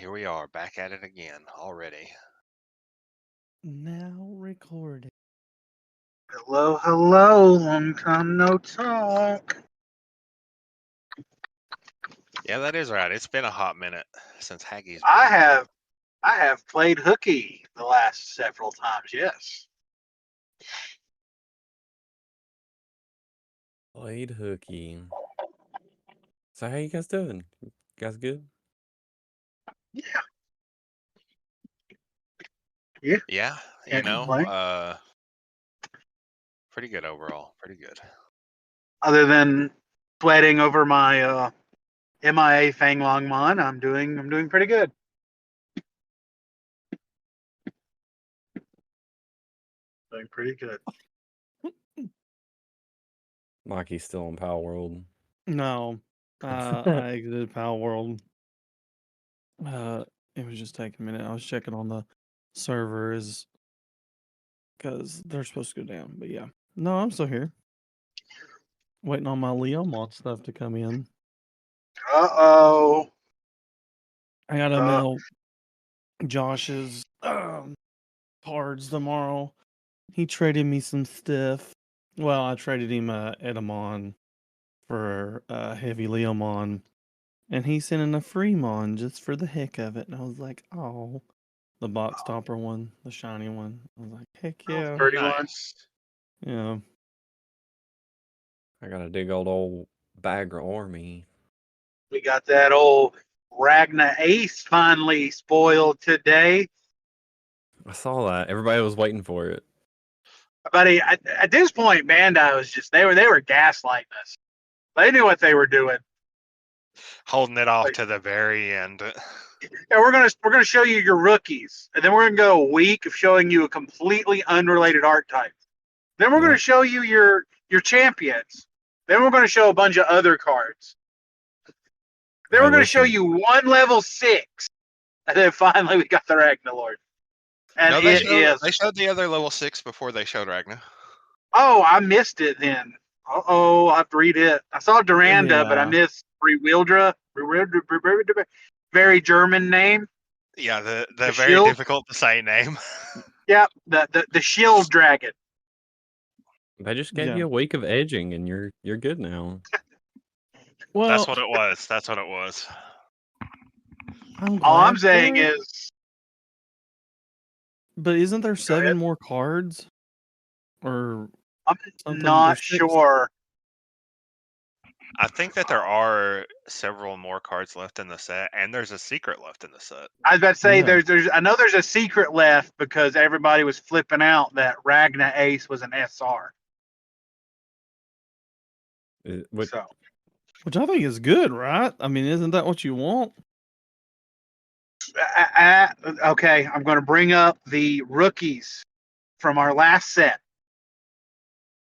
here we are, back at it again already. Now recording. Hello, hello, long time no talk. Yeah, that is right. It's been a hot minute since Hagi's been I in here. have played hooky the last several times, yes. Played hooky. So how you guys doing? You guys good? Yeah. Yeah. Yeah, Can't complain. pretty good overall. Pretty good. Other than sweating over my MIA Fanglongmon, I'm doing pretty good. Doing pretty good. Mikey's still in Power World. No, I exited Pal World. It was just taking a minute. I was checking on the servers because they're supposed to go down. But yeah, no, I'm still here, waiting on my Leomon stuff to come in. Uh-oh. I gotta mail Josh's cards tomorrow. He traded me some stuff. Well, I traded him Edamon for Heavy Leomon. And he sent in a Fremon just for the heck of it. And I was like, oh, the box topper one, the shiny one. I was like, heck yeah. Pretty one. Nice. Yeah. I got a big old Bagger army. We got that old Ragna Ace finally spoiled today. I saw that. Everybody was waiting for it. Buddy, at this point, Bandai was just they were gaslighting us. They knew what they were doing. Holding it off to the very end. Yeah, we're gonna show you your rookies, and then we're gonna go a week of showing you a completely unrelated archetype. Then we're gonna show you your champions. Then we're gonna show a bunch of other cards. Then we're gonna show you one level 6, and then finally we got the Ragnalord. And no, they showed the other level 6 before they showed Ragna. Oh, I missed it then. Uh-oh, I have to read it. I saw Duranda, but I missed Rewildra. Very German name. Yeah, the very shield? difficult to say name. Yeah, the shield dragon. They just gave you a week of edging, and you're good now. Well, that's what it was. That's what it was. All I'm saying is. But isn't there 7 more cards? Or I'm not sure. I think that there are several more cards left in the set, and there's a secret left in the set. I was about to say I know there's a secret left because everybody was flipping out that Ragna Ace was an SR. Which I think is good, right? I mean, isn't that what you want? Okay, I'm going to bring up the rookies from our last set.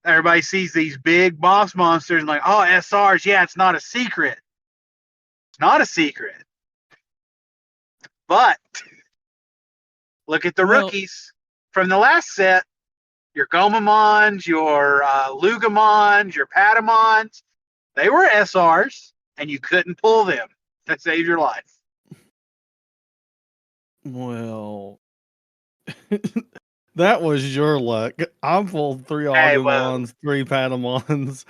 Everybody sees these big boss monsters and like, oh, SRs, yeah, it's not a secret. It's not a secret. But look at the rookies from the last set. Your Gomamons, your Lugamons, your Patamons, they were SRs, and you couldn't pull them. That saved your life. Well, that was your luck. I pulled 3 Agumons, 3 Patamons.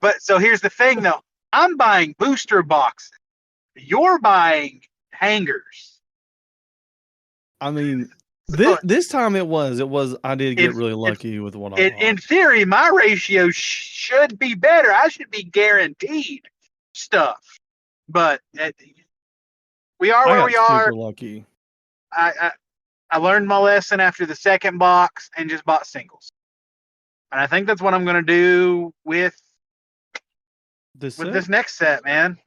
But so here's the thing, though. I'm buying booster boxes. You're buying hangers. I mean, this time it was. I did get really lucky with what I bought. In theory, my ratio should be better. I should be guaranteed stuff. But we are where we are. Super lucky. I learned my lesson after the second box and just bought singles. And I think that's what I'm going to do with this next set, man.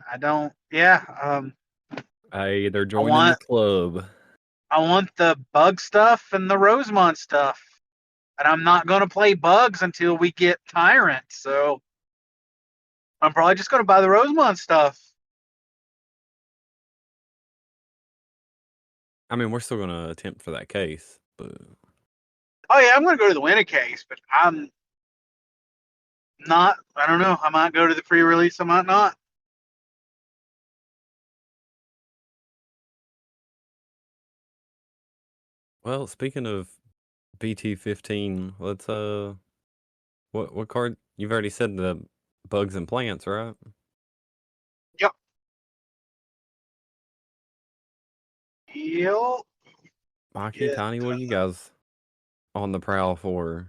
Hey, they're joining the club. I want the bug stuff and the Rosemon stuff. And I'm not going to play bugs until we get Tyrant. So I'm probably just going to buy the Rosemon stuff. I mean, we're still going to attempt for that case, but. Oh, yeah, I'm going to go to the winner case, but I'm not. I don't know. I might go to the pre-release. I might not. Well, speaking of BT-15, let's what card? You've already said the bugs and plants, right? Yep. Yep. Mikey, Yeah. Tiny, what are you guys on the prowl for?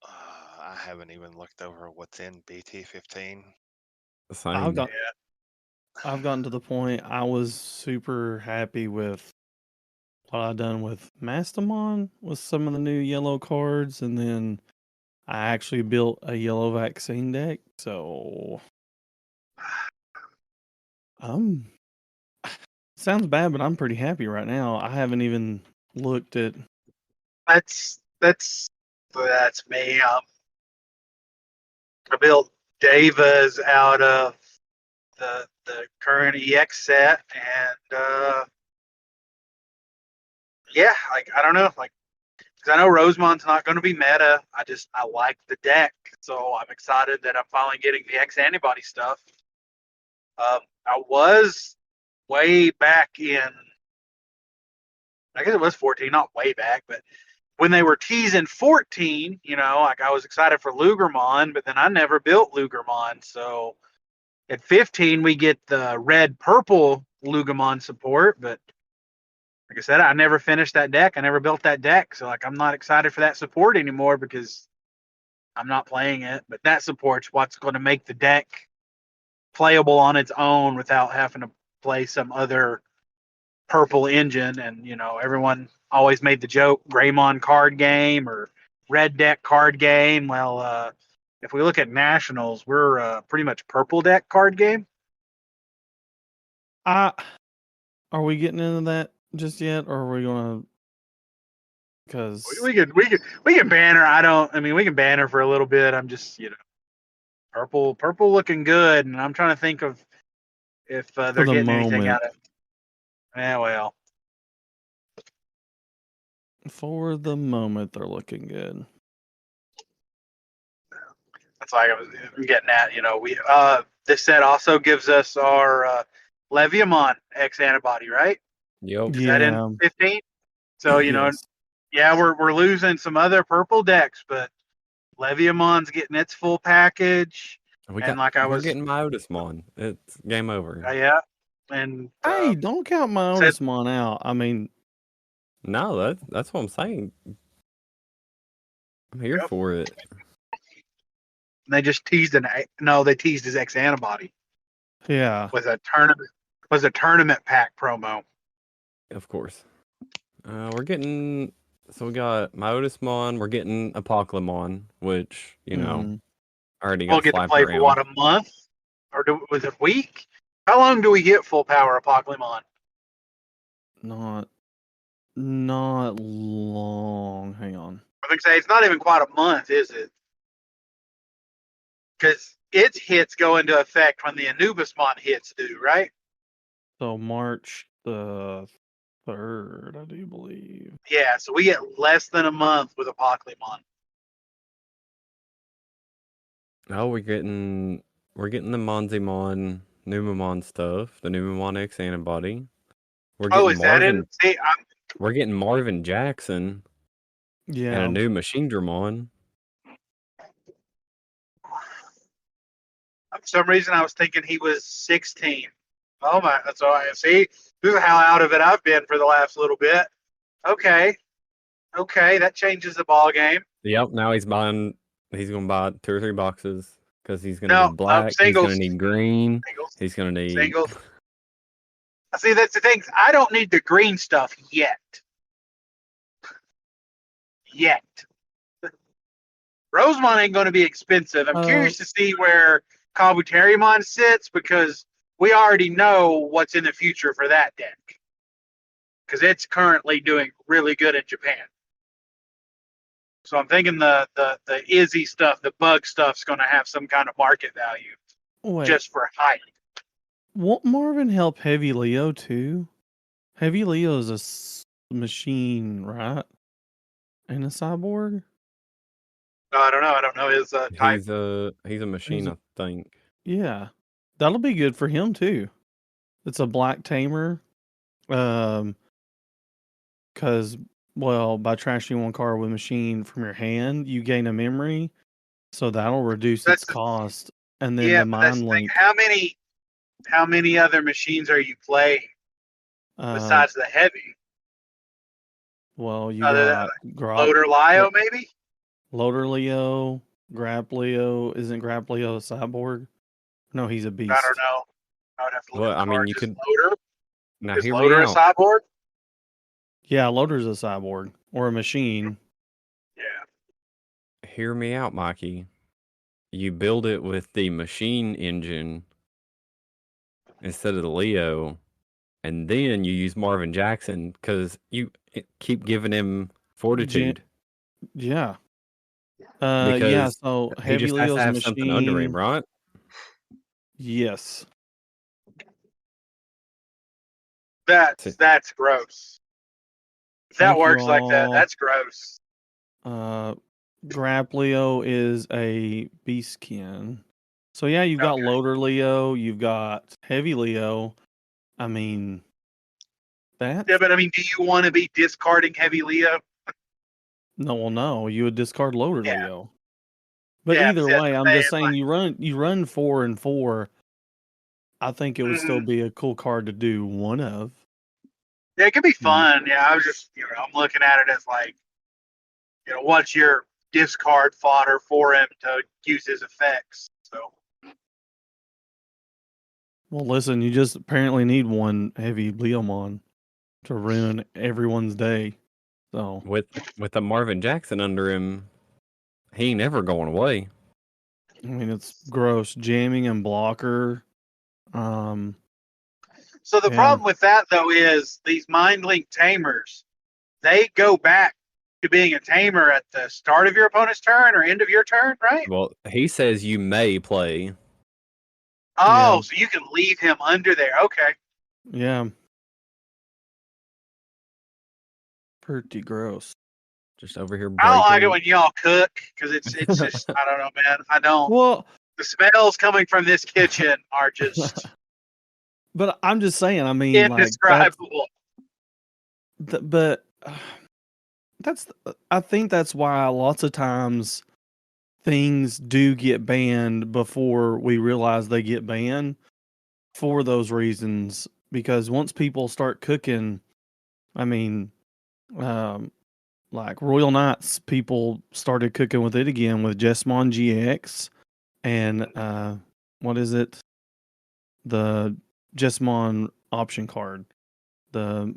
I haven't even looked over what's in BT-15. Same. I've gotten to the point I was super happy with what I done with Mastemon with some of the new yellow cards, and then I actually built a yellow vaccine deck. So, sounds bad, but I'm pretty happy right now. I haven't even looked at. That's me. I built Davis out of the current EX set, and yeah, like I don't know, like because I know Rosemon's not going to be meta. I like the deck, so I'm excited that I'm finally getting the X antibody stuff. I was way back in, I guess it was 14, not way back, but when they were teasing 14, like I was excited for Lugermon, but then I never built Lugermon. So at 15, we get the red purple Lugermon support, but like I said, I never finished that deck. I never built that deck. So like I'm not excited for that support anymore because I'm not playing it. But that support's what's going to make the deck playable on its own without having to play some other purple engine. And everyone always made the joke Greymon card game or red deck card game. Well, if we look at nationals, we're pretty much purple deck card game. Are we getting into that just yet, or are we gonna? Because we can banner. I mean, we can banner for a little bit. I'm just purple looking good, and I'm trying to think of if they're getting anything out of it. Yeah, well. For the moment, they're looking good. That's like I'm getting at. We this set also gives us our Leviamon X antibody, right? Yep. Is that in 15? So Yes. yeah, we're losing some other purple decks, but Leviamon's getting its full package. We're getting Anubismon. It's game over. Yeah, and Hey, don't count my Anubismon out. I mean, no, that's what I'm saying. I'm here for it. They just teased they teased his X antibody. Yeah. Was a tournament pack promo. Of course. We got Anubismon, we're getting Apocalypse, which, already got We'll get to slapped play around. for what, a month? Or was it a week? How long do we get full power Apocalypse? Not long. Hang on. I think it's not even quite a month, is it? Because its hits go into effect when the Anubismon hits do, right? So March the 3rd, I do believe. Yeah, so we get less than a month with Apocalypse. Oh, we're getting the Monzimon, Numamon stuff, the Numamon X antibody. We're getting we're getting Marvin Jackson. Yeah. And a new Machine Dramon. For some reason, I was thinking he was 16. Oh my! That's all I see. This is how out of it I've been for the last little bit. Okay, that changes the ball game. Yep. Now he's going to buy 2 or 3 boxes because he's going to need black. He's going to need green. He's going to need singles. See, that's the thing. I don't need the green stuff yet. Rosemon ain't going to be expensive. I'm curious to see where Kabuterimon sits because we already know what's in the future for that deck. Because it's currently doing really good in Japan. So I'm thinking the Izzy stuff, the bug stuff's going to have some kind of market value just for height. Won't Marvin help Heavy Leo too? Heavy Leo is a machine, right? And a cyborg? No, I don't know his type. He's a machine, I think. Yeah. That'll be good for him too. It's a black tamer. Because by trashing one card with machine from your hand, you gain a memory, so that'll reduce its cost. And then the mind link. How many other machines are you playing besides the heavy? Well, you got Loader Leo, maybe? Loader Leo, Grap Leo. Isn't Grap Leo a cyborg? No, he's a beast. I don't know. I would have to look at the cards. you could. Loader? Now, is Loader a cyborg? Yeah, Loader's a cyborg or a machine. Yeah. Hear me out, Mikey. You build it with the machine engine instead of the Leo, and then you use Marvin Jackson because you keep giving him Fortitude. Yeah. Because so he Heavy just has Leo's to have machine. something under him, right? Yes. That's gross. If that works like that, that's gross. Grap Leo is a beastkin. So yeah, you've got Loader Leo, you've got Heavy Leo. I mean, that. Yeah, but I mean, do you want to be discarding Heavy Leo? No, you would discard Loader Leo. But either way, I'm just saying you run 4 and 4. I think it would still be a cool card to do one of. Yeah, it could be fun. Yeah, I was just, I'm looking at it as like, what's your discard fodder for him to use his effects? So. Well, listen, you just apparently need one Heavy Leomon to ruin everyone's day. So with a Marvin Jackson under him, he ain't never going away. I mean, it's gross. Jamming and blocker. So the problem with that, though, is these Mind Link tamers, they go back to being a tamer at the start of your opponent's turn or end of your turn, right? Well, he says you may play. Oh, so you can leave him under there. Okay. Yeah. Pretty gross. Just over here. I don't like it when y'all cook because it's just I don't know, man. I don't. Well, the smells coming from this kitchen are just. But I'm just saying. I mean, indescribable. But that's. I think that's why lots of times things do get banned before we realize they get banned for those reasons. Because once people start cooking, I mean, like Royal Knights, people started cooking with it again with Jesmon GX and what is it? The Jesmon option card, the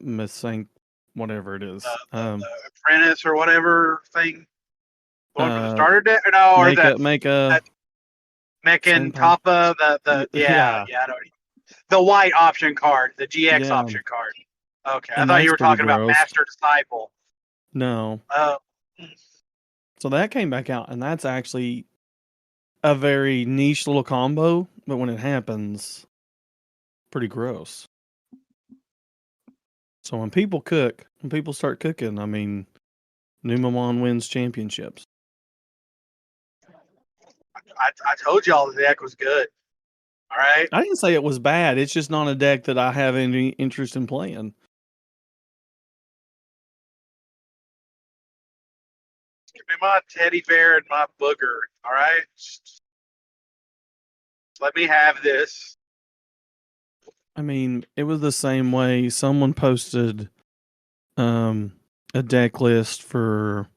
Missing, whatever it is, the apprentice or whatever thing. The one from the starter deck, or no, or that Meccan Kappa, the I don't. The white option card, the GX option card. Okay, I thought you were talking about Master Disciple. No. So that came back out, and that's actually a very niche little combo, but when it happens, pretty gross. So when people start cooking, I mean, Numamon wins championships. I told y'all the deck was good. All right. I didn't say it was bad. It's just not a deck that I have any interest in playing. Give me my teddy bear and my booger. All right. Just let me have this. I mean, it was the same way. Someone posted a deck list for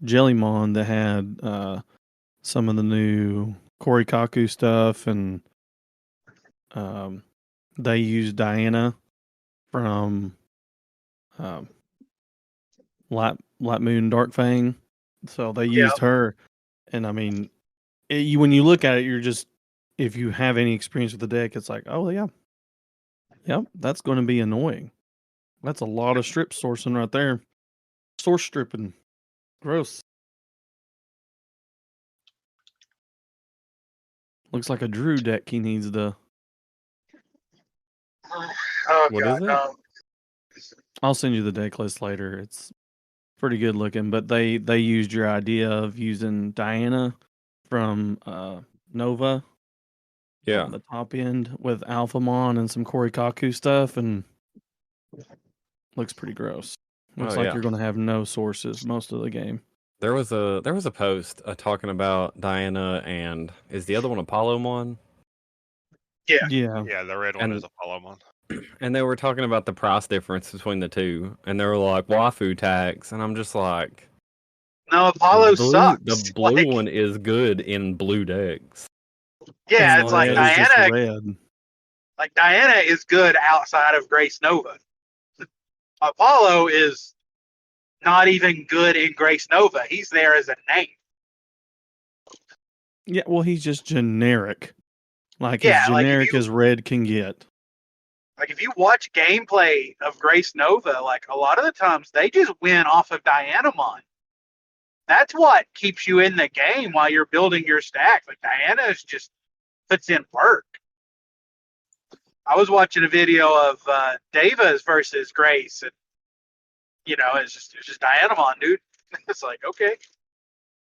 Jellymon that had some of the new Korikaku stuff, and they used Diana from Light Moon Dark Fang. So they used her, and I mean, when you look at it, you're just, if you have any experience with the deck, it's like, oh yeah, yep, that's going to be annoying. That's a lot of strip sourcing right there. Source stripping, gross. Looks like a Drew deck he needs to. What is it? I'll send you the deck list later. It's pretty good looking, but they used your idea of using Diana from Nova. Yeah. on the top end with Alphamon and some Korikaku stuff, and looks pretty gross. Looks like you're going to have no sources most of the game. There was a post talking about Diana and is the other one Apollomon? Yeah. Yeah, the red one is Apollomon. And they were talking about the price difference between the two, and they were like waifu tax, and I'm just like, no, Apollo sucks. The blue one is good in blue decks. Yeah, and it's like Diana. Red. Like Diana is good outside of Grace Nova. Apollo is not even good in Grace Nova. He's there as a name. Yeah, well, he's just generic. Like as generic as Red can get. Like if you watch gameplay of Grace Nova, like a lot of the times they just win off of Dianamon. That's what keeps you in the game while you're building your stack. Like Diana just puts in work. I was watching a video of Davis versus Grace, and it's just Dianamon, dude. It's like, okay.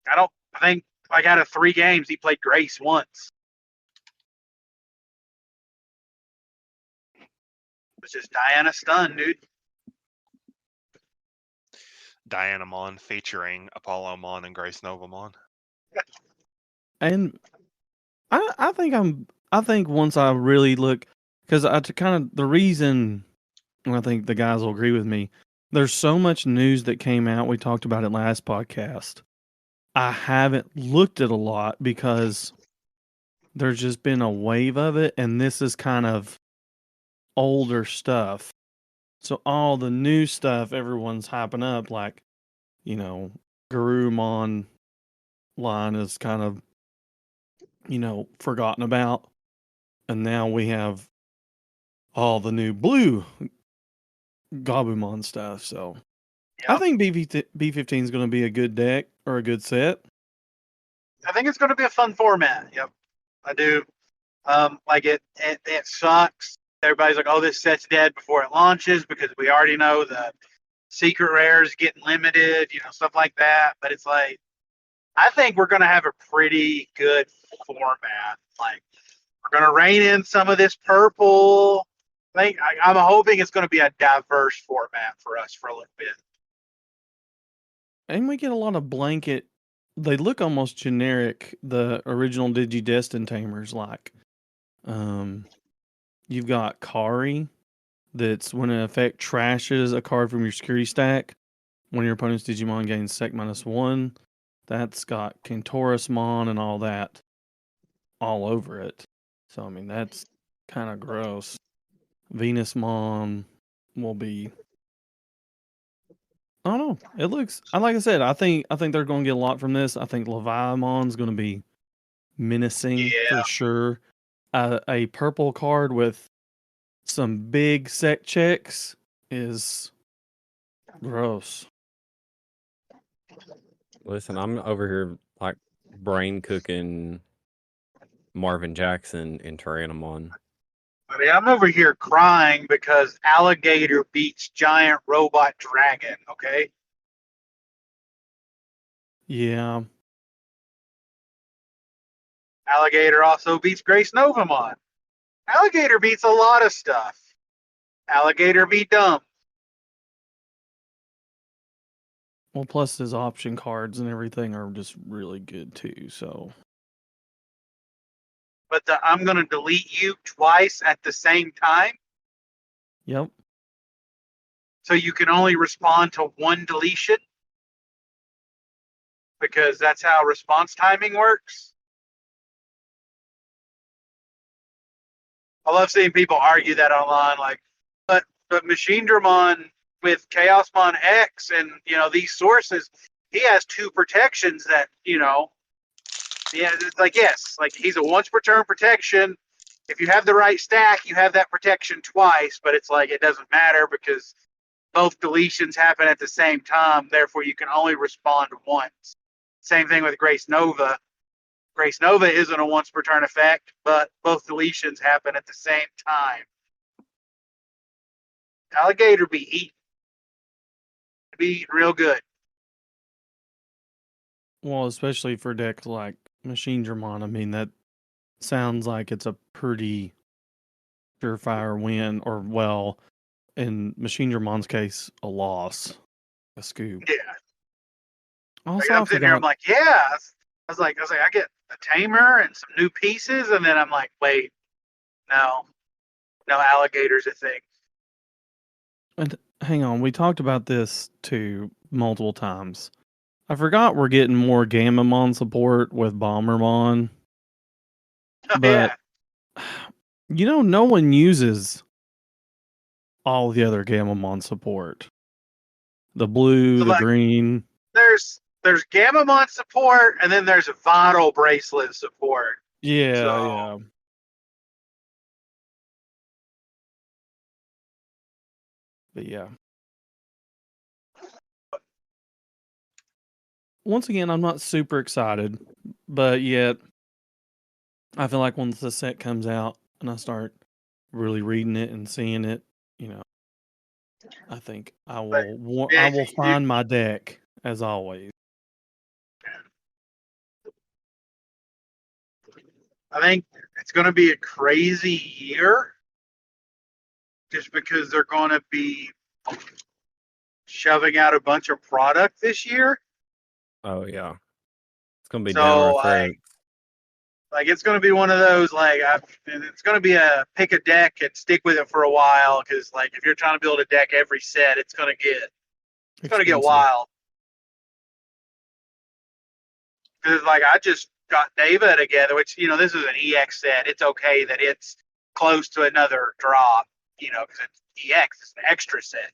I think like out of 3 games he played Grace once. It's just Diana stun, dude. Dianamon featuring Apollomon and Grace Novamon. And I think once I really look, because the reason, and I think the guys will agree with me, there's so much news that came out. We talked about it last podcast. I haven't looked at a lot because there's just been a wave of it, and this is kind of older stuff. So all the new stuff everyone's hyping up, like, Garurumon line is kind of, forgotten about. And now we have all the new blue Gabumon stuff. So I think B-15 is going to be a good deck or a good set. I think it's going to be a fun format. Yep, I do. Like it sucks. Everybody's like, oh, this set's dead before it launches because we already know the secret rares getting limited, stuff like that. But it's like, I think we're going to have a pretty good format. Like, we're going to rein in some of this purple. I'm hoping it's going to be a diverse format for us for a little bit. And we get a lot of blanket. They look almost generic, the original Digidestin tamers, like. You've got Kari, that's when an effect trashes a card from your security stack. When your opponent's Digimon gains sec -1. That's got Cantorasmon and all that all over it. So, I mean, that's kind of gross. Venusmon will be... I don't know. It looks... Like I said, I think they're going to get a lot from this. I think Leviamon's going to be menacing for sure. A purple card with some big sec checks is gross. Listen, I'm over here like brain cooking Marvin Jackson in Tyrannomon. I mean, I'm over here crying because Alligator beats Giant Robot Dragon, okay? Yeah. Alligator also beats Grace Novamon. Alligator beats a lot of stuff. Alligator beat dumb. Well, plus his option cards and everything are just really good too, so. But I'm going to delete you twice at the same time. Yep. So you can only respond to one deletion. Because that's how response timing works. I love seeing people argue that online, like, but Machine Dramon with Chaosmon X and these sources, he has 2 protections that yeah, it's like, yes, like he's a once per turn protection. If you have the right stack, you have that protection twice, but it's like it doesn't matter because both deletions happen at the same time. Therefore, you can only respond once. Same thing with Grace Nova. Grace Nova isn't a once per turn effect, but both deletions happen at the same time. Alligator be eating. Be real good. Well, especially for decks like Machine Dramon. I mean, sounds like it's a pretty surefire win, or well, in Machine Germon's case, a loss, a scoop. Yeah. Also, I'm sitting here, I'm like, yeah. I was like, I get a tamer and some new pieces, and then I'm like, wait, no alligators a thing. And hang on, we talked about this too multiple times. I forgot we're getting more Gamamon support with Bombermon. Oh, But no one uses all the other Gamamon support. The blue, So, the like, green. There's Gamamon support, and then there's Vital bracelet support. Yeah, So, yeah. But yeah. Once again, I'm not super excited, but yet I feel like once the set comes out and I start really reading it and seeing it, I think I will find my deck as always. I think it's going to be a crazy year just because they're going to be shoving out a bunch of product this year. Oh yeah, it's gonna be down our throats. Like it's going to be one of those it's going to be a pick a deck and stick with it for a while, because like if you're trying to build a deck every set, it's going to get wild. Because like I just got Deva together, which this is an EX set. It's okay that it's close to another drop, because it's EX, it's an extra set.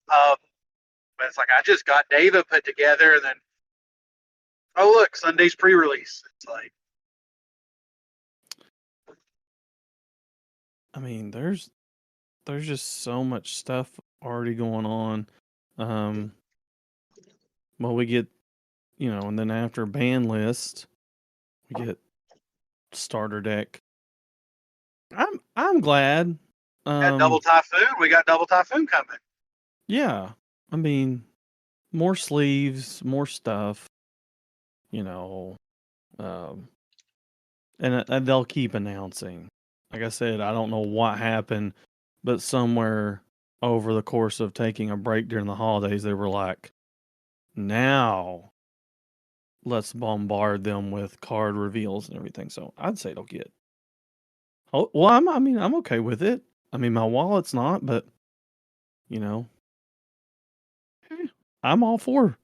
But it's like I just got Deva put together, and then look, Sunday's pre-release. It's like, I mean, there's just so much stuff already going on. Well, we get, and then after ban list, we get starter deck. I'm glad. Double Typhoon. We got Double Typhoon coming. Yeah, I mean, more sleeves, more stuff. And they'll keep announcing. Like I said, I don't know what happened, but somewhere over the course of taking a break during the holidays, they were like, now let's bombard them with card reveals and everything. So I'd say they'll get. Oh, well, I'm okay with it. I mean, my wallet's not, but I'm all for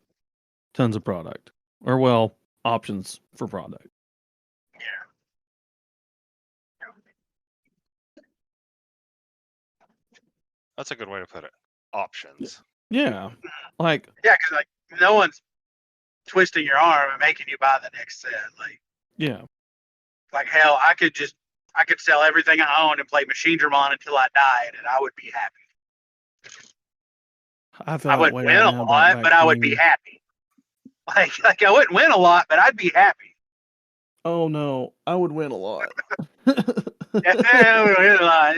tons of product, or well, options for product. That's a good way to put it. Options. Yeah, like because like no one's twisting your arm and making you buy the next set. Like, yeah, like hell, I could sell everything I own and play Machine Germon until I died, and I would be happy. I wouldn't win a lot, but I would be happy. Like I wouldn't win a lot, but I'd be happy. Oh no, I would win a lot. I would win a lot.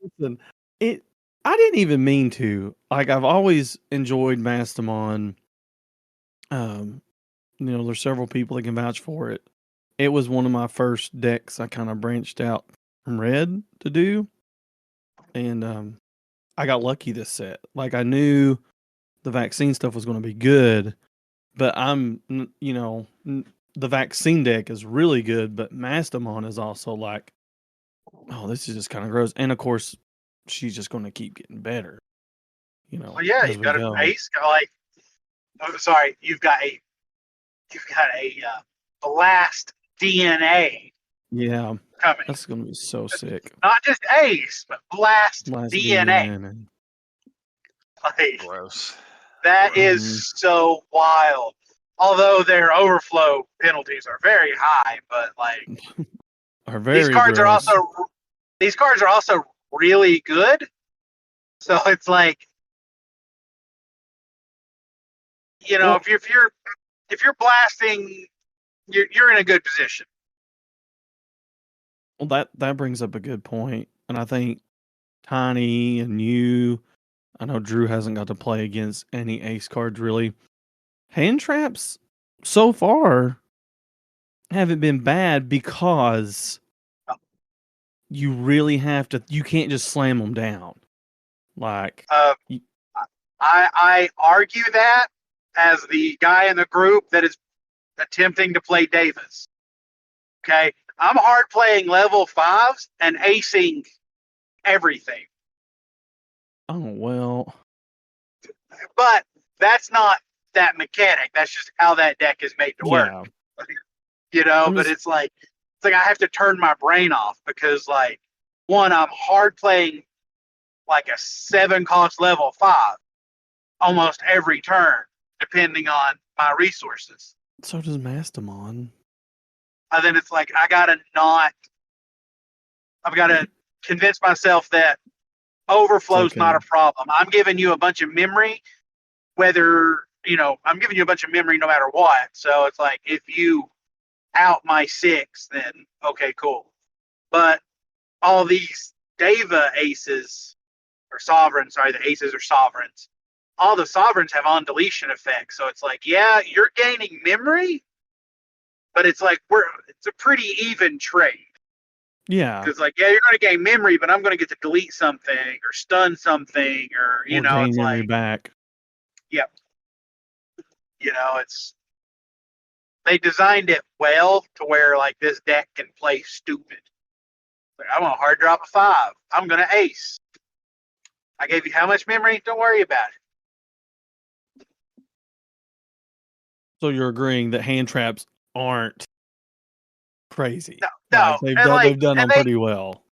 Listen, I didn't even mean to. Like, I've always enjoyed Mastemon. There's several people that can vouch for it. It was one of my first decks I kind of branched out from Red to do. And I got lucky this set. Like, I knew the vaccine stuff was going to be good, but the vaccine deck is really good, but Mastemon is also like, oh, this is just kind of gross. And of course, she's just going to keep getting better. Well, yeah, you've got a base. You've got a blast DNA. Yeah, coming. That's going to be so sick. Not just ace, but blast DNA. Like, gross. That is so wild. Although their overflow penalties are very high, but like these cards are also really good. So it's like, if you're blasting, you're in a good position. Well, that brings up a good point, and I think Tiny and you, I know Drew hasn't got to play against any ace cards really. Hand traps so far haven't been bad because you really have to. You can't just slam them down. Like, I argue that as the guy in the group that is attempting to play Davis. Okay, I'm hard playing level 5s and acing everything. oh well. But that's not that mechanic. That's just how that deck is made to work. You know, but it's like I have to turn my brain off because, like, one, I'm hard playing like a 7-cost level 5 almost every turn, depending on my resources. So does Mastemon. And then it's like I've got to convince myself that overflow's not a problem. I'm giving you a bunch of memory, whether, you know, I'm giving you a bunch of memory no matter what. So it's like, if you out my 6, then okay, cool. But all these Deva aces, or sovereigns, sorry, the aces are sovereigns. All the sovereigns have on deletion effects. So it's like, yeah, you're gaining memory, but it's like it's a pretty even trade. Yeah. Because, like, yeah, you're going to gain memory, but I'm going to get to delete something or stun something, or, you know, gain it's memory like, back. Yep. You know, they designed it well to where, like, this deck can play stupid. Like, I'm going to hard drop a 5. I'm going to ace. I gave you how much memory? Don't worry about it. So you're agreeing that hand traps aren't crazy? No. Like, they've done them pretty well.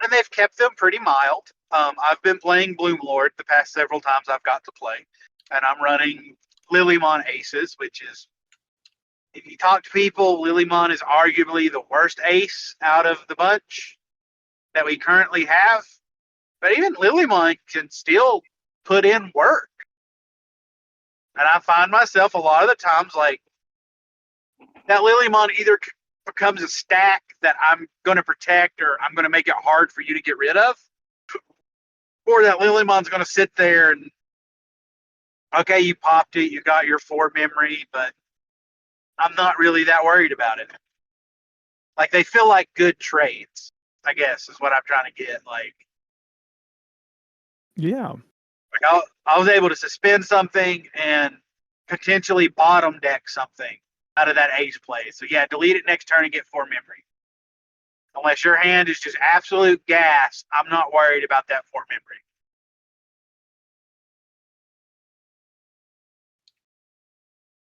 And they've kept them pretty mild. I've been playing Bloomlord the past several times I've got to play. And I'm running Lilymon aces, which is, if you talk to people, Lilymon is arguably the worst ace out of the bunch that we currently have. But even Lilymon can still put in work. And I find myself a lot of the times, like, that Lilymon either becomes a stack that I'm going to protect, or I'm going to make it hard for you to get rid of, or that Lilymon's going to sit there and, okay, you popped it, you got your 4 memory, but I'm not really that worried about it. Like, they feel like good trades, I guess, is what I'm trying to get. Like, yeah. Like, I was able to suspend something and potentially bottom deck something out of that ace play. So, yeah, delete it next turn and get 4 memory. Unless your hand is just absolute gas, I'm not worried about that 4 memory.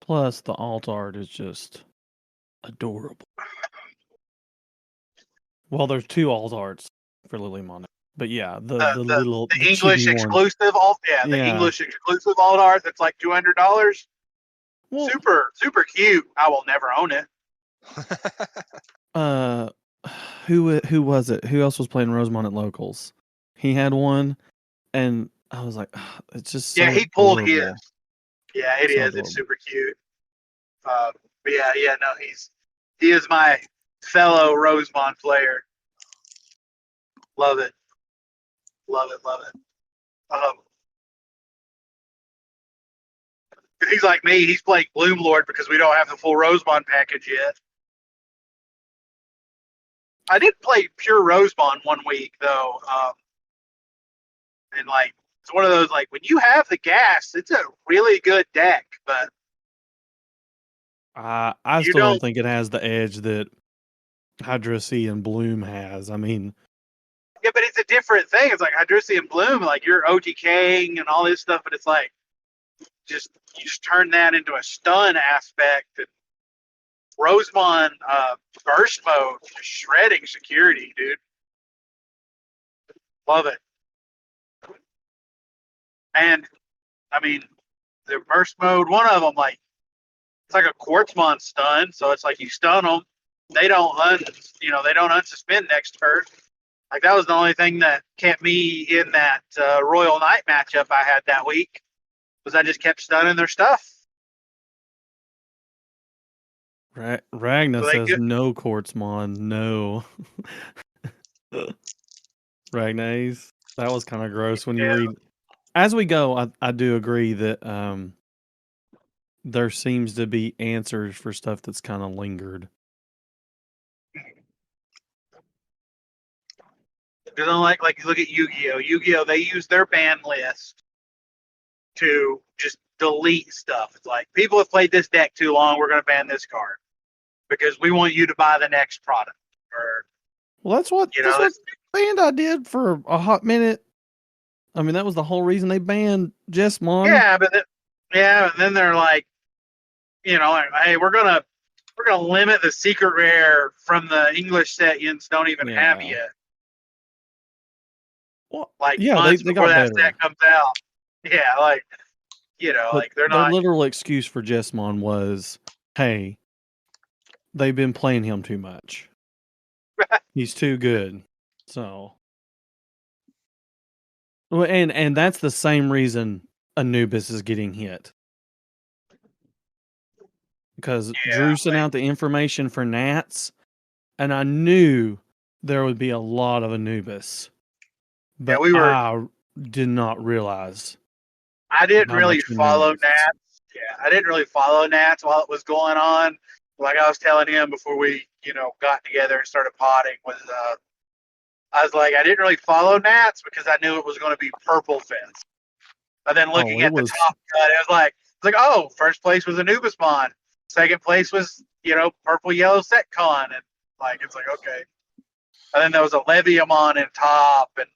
Plus, the alt art is just adorable. Well, there's 2 alt arts for Lilymon, but yeah, the English exclusive alt, English exclusive alt art that's like $200. Well, super cute. I will never own it. Who was it? Who else was playing Rosemon at locals? He had one, and I was like, it's just so he pulled adorable. his. Yeah, it is. It's super cute. But no, he is my fellow Rosemon player. Love it. He's like me. He's playing Bloomlord because we don't have the full Rosemon package yet. I did play pure Rosemon one week though, and like it's one of those, like, when you have the gas, it's a really good deck, but I still don't think it has the edge that Hydracy and Bloom has. I mean, yeah, but it's a different thing. It's like Hydracy and Bloom, like, you're OTKing and all this stuff, but it's like you just turn that into a stun aspect. And Rosemon burst mode, just shredding security, dude. Love it. And I mean, the burst mode, one of them, like, it's like a Quartzmon stun, so it's like you stun them, they don't unsuspend next turn. Like, that was the only thing that kept me in that Royal Knight matchup I had that week, was I just kept stunning their stuff. Ragna says no Quartzmon, no. Ragna's, that was kind of gross when you read. As we go, I do agree that there seems to be answers for stuff that's kind of lingered. Because unlike, like, look at Yu-Gi-Oh! Yu-Gi-Oh! They use their ban list to just delete stuff. It's like, people have played this deck too long, we're going to ban this card because we want you to buy the next product. Or, well, that's what Bandai did for a hot minute. I mean, that was the whole reason they banned Jesmon. Yeah, but and then they're like, like, hey, we're gonna limit the secret rare from the English set yins don't even have yet. Well, like months before that set comes out. Yeah, like, like they're not. Their literal excuse for Jesmon was, hey, they've been playing him too much. He's too good. So, and that's the same reason Anubis is getting hit. Because Drew sent out the information for Nats, and I knew there would be a lot of Anubis. But I did not realize. I didn't really follow Nats. Yeah, I didn't really follow Nats while it was going on. Like I was telling him before we, got together and started potting, I was like, I didn't really follow Nats because I knew it was going to be Purple Fence. But then looking at the top cut, it was like, oh, first place was Anubismon. Second place was, Purple Yellow Setcon. And it's like, okay. And then there was a Leviamon in top. And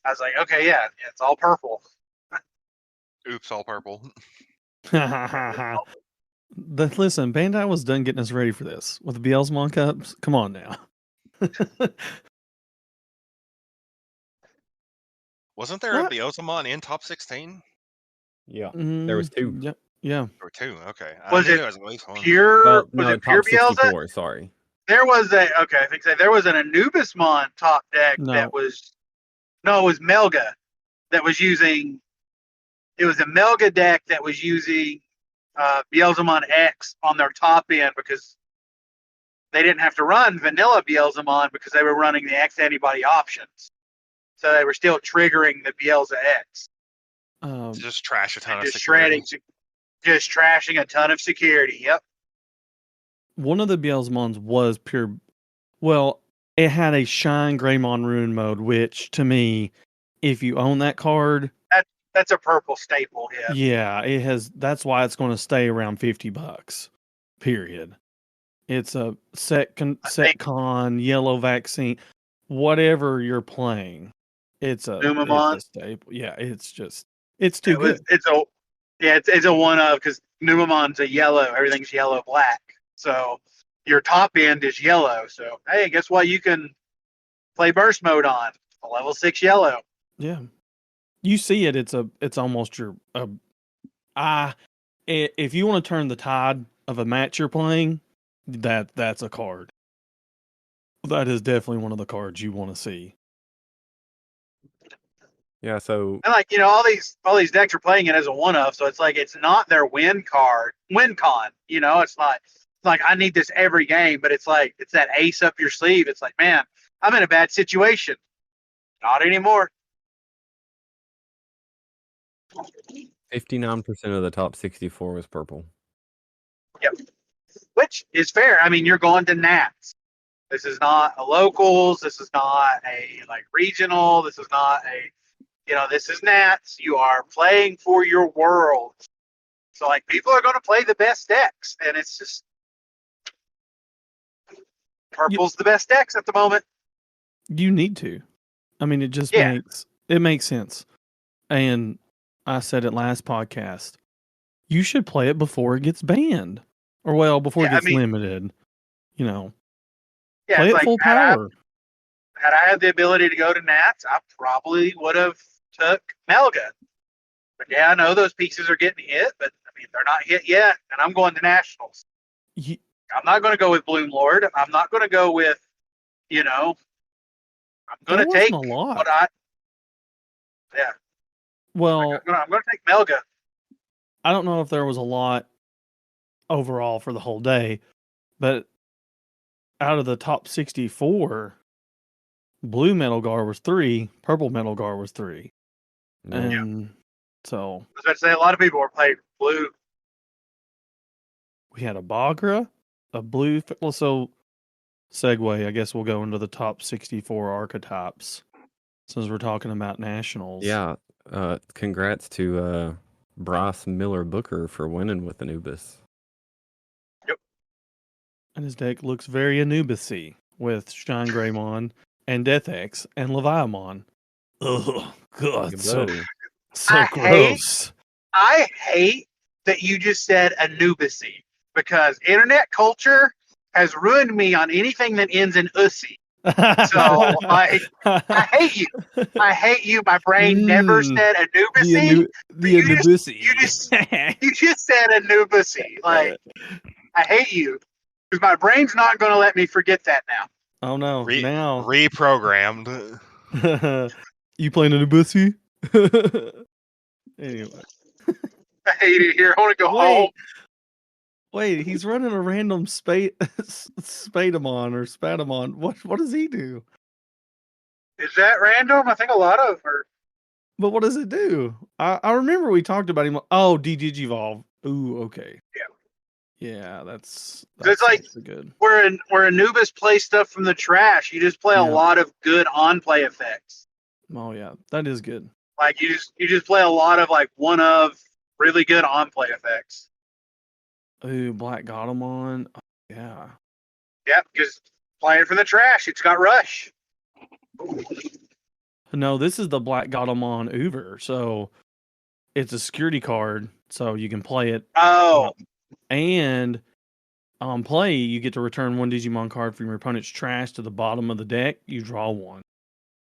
I was like, okay, yeah, it's all purple. Oops, all purple. Listen, Bandai was done getting us ready for this with the Beelzemon Cups. Come on now. Wasn't there a Beelzemon in top 16? Yeah, there was 2. Yeah. There were 2. Okay. Was it at least one. pure? No, was it top pure 64. Sorry. There was I think there was an Anubismon top deck that was. No, it was Melga that was using. It was a Melga deck that was using Beelzemon X on their top end because they didn't have to run vanilla Beelzemon because they were running the X antibody options. So they were still triggering the Beelza X. Just trash a ton of security. Just trashing a ton of security. Yep. One of the Beelzemons was pure. Well, it had a Shine Greymon Ruin mode, which to me, if you own that card, that's a purple staple. Yeah. Yeah, it has. That's why it's going to stay around $50. Period. It's a Setcon, Yellow Vaccine, whatever you're playing. It's a staple. Yeah, it's too good. It's a one of, because Numamon's a yellow. Everything's yellow black. So your top end is yellow. So hey, guess what? You can play burst mode on a level 6 yellow. Yeah, you see it. It's almost your if you want to turn the tide of a match you're playing, that's a card. That is definitely one of the cards you want to see. Yeah, so and all these decks are playing it as a one of, so it's like it's not their win con. It's not like I need this every game, but it's like it's that ace up your sleeve. It's like, man, I'm in a bad situation. Not anymore. 59% of the top 64 was purple. Yep. Which is fair. I mean, you're going to Nats. This is not a locals. This is not a regional. This is not a this is Nats. You are playing for your world. So people are going to play the best decks, and it's just purple's the best decks at the moment. You need to. I mean, it just makes sense. And I said it last podcast. You should play it before it gets banned, or before it gets limited. Play it full power. Had I had the ability to go to Nats, I probably would have took Melga. But I know those pieces are getting hit, but I mean they're not hit yet, and I'm going to Nationals. I'm not going to go with Bloom Lord. I'm not going to go with, I'm going to take what I. Yeah. Well, I'm going to take Melga. I don't know if there was a lot overall for the whole day, but out of the top 64, blue Metal Gar was 3, purple Metal Gar was 3. And so I was about to say a lot of people were playing blue. We had a Bagra, a blue. So segue, I guess we'll go into the top 64 archetypes. since we're talking about nationals. Yeah. Congrats to Bryce Miller Booker for winning with Anubis. And his deck looks very Anubis-y with Shine Greymon and Death X and Leviamon. Ugh, God, so gross. I hate that you just said Anubis-y because internet culture has ruined me on anything that ends in ussy. So I hate you. I hate you. My brain never said Anubis-y. The Anubis-y. You just said Anubis-y. Like, I hate you because my brain's not going to let me forget that now. Oh no! Now reprogrammed. You playing Anubis-y? Anyway, I hate it here. I want to go home. Wait, he's running a random Spadamon or Spadamon. What does he do? Is that random? I think a lot of them. But what does it do? I remember we talked about him. Oh, Digivolve. Ooh, okay. Yeah, that's it's like good. Where Anubis plays stuff from the trash, you just play a lot of good on-play effects. Oh yeah, that is good. Like you just play a lot of like one of really good on-play effects. Ooh, Black Godamon. Oh, yeah. Yep, because playing from the trash, it's got rush. No, this is the Black Godamon Uber, so it's a security card, so you can play it. Oh. And on play, you get to return one Digimon card from your opponent's trash to the bottom of the deck. You draw one.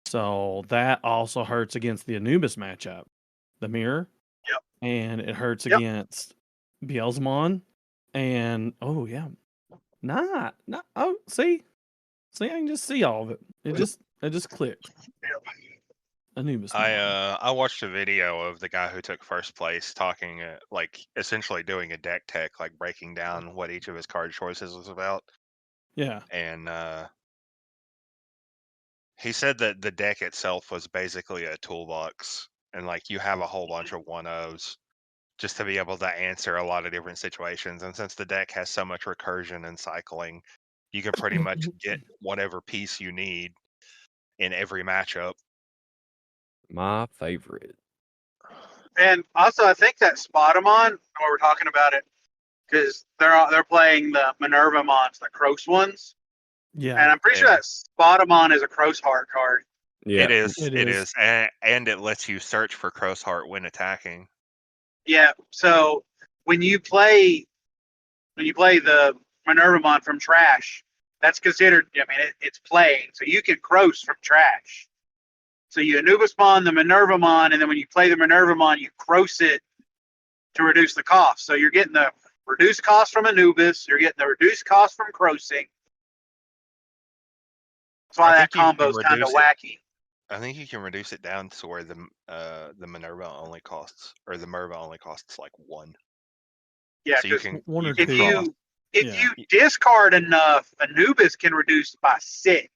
So that also hurts against the Anubis matchup, the mirror. Yep. And it hurts against Bielsmon. And oh yeah. Nah. Oh, see, I can just see all of it. It just clicked. Anubis. I watched a video of the guy who took first place talking, like essentially doing a deck tech, like breaking down what each of his card choices was about. Yeah. And he said that the deck itself was basically a toolbox, and like you have a whole bunch of one-ofs just to be able to answer a lot of different situations. And since the deck has so much recursion and cycling, you can pretty much get whatever piece you need in every matchup. My favorite. And also, I think that Spotamon, while we're talking about it, because they're playing the Minervamons, the Cross ones. Yeah. And I'm pretty sure that Spotamon is a Cross Heart card. Yeah, it is. And it lets you search for Cross Heart when attacking. Yeah, so when you play the Minervamon from trash, that's considered, it's playing. So you can Cross from trash. So you Anubismon the Minervamon, and then when you play the Minervamon, you Cross it to reduce the cost. So you're getting the reduced cost from Anubis, you're getting the reduced cost from crossing. That's why that combo is kind of wacky. I think you can reduce it down to where the Minerva only costs, or the Merva only costs like 1. Yeah, so if you discard enough, Anubis can reduce by 6.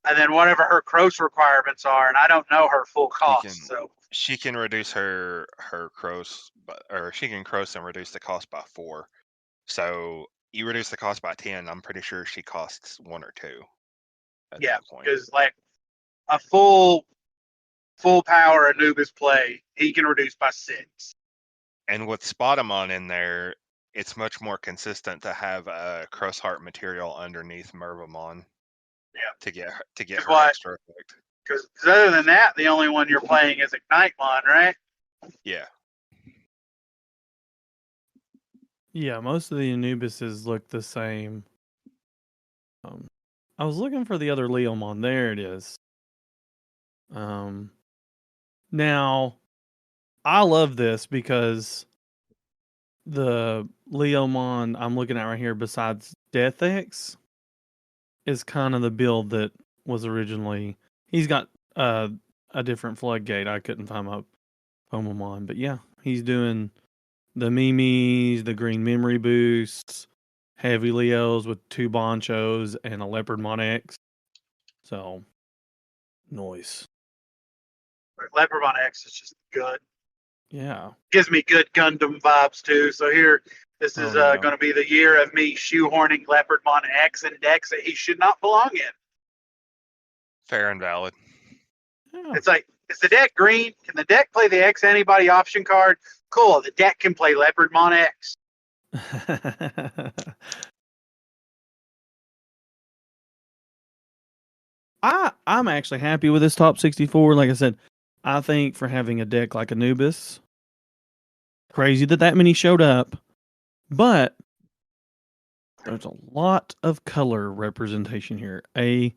And then whatever her cross requirements are, and I don't know her full cost. So she can reduce her cross, or she can cross and reduce the cost by 4. So you reduce the cost by 10. I'm pretty sure she costs 1 or 2. Yeah, because like a full power Anubis play, he can reduce by 6. And with Spotamon in there, it's much more consistent to have a Cross Heart material underneath Mervamon. Yeah, to get her extra effect. Because other than that, the only one you're playing is Ignitemon, right? Yeah. Yeah, most of the Anubises look the same. I was looking for the other Leomon. There it is. Now, I love this because the Leomon I'm looking at right here, besides Death X, is kind of the build that was originally. He's got a different floodgate. I couldn't find my Pomamon, but yeah, he's doing the Mimis, the green memory boosts, heavy Leos with 2 Bonchos and a Leopardmon X. So, noise. Leopardmon X is just good. Yeah. Gives me good Gundam vibes too. So here, this is going to be the year of me shoehorning Leopardmon X in decks that he should not belong in. Fair and valid. Yeah. It's like, is the deck green? Can the deck play the X antibody option card? Cool. The deck can play Leopardmon X. I'm actually happy with this top 64. Like I said, I think for having a deck like Anubis, crazy that many showed up, but there's a lot of color representation here. A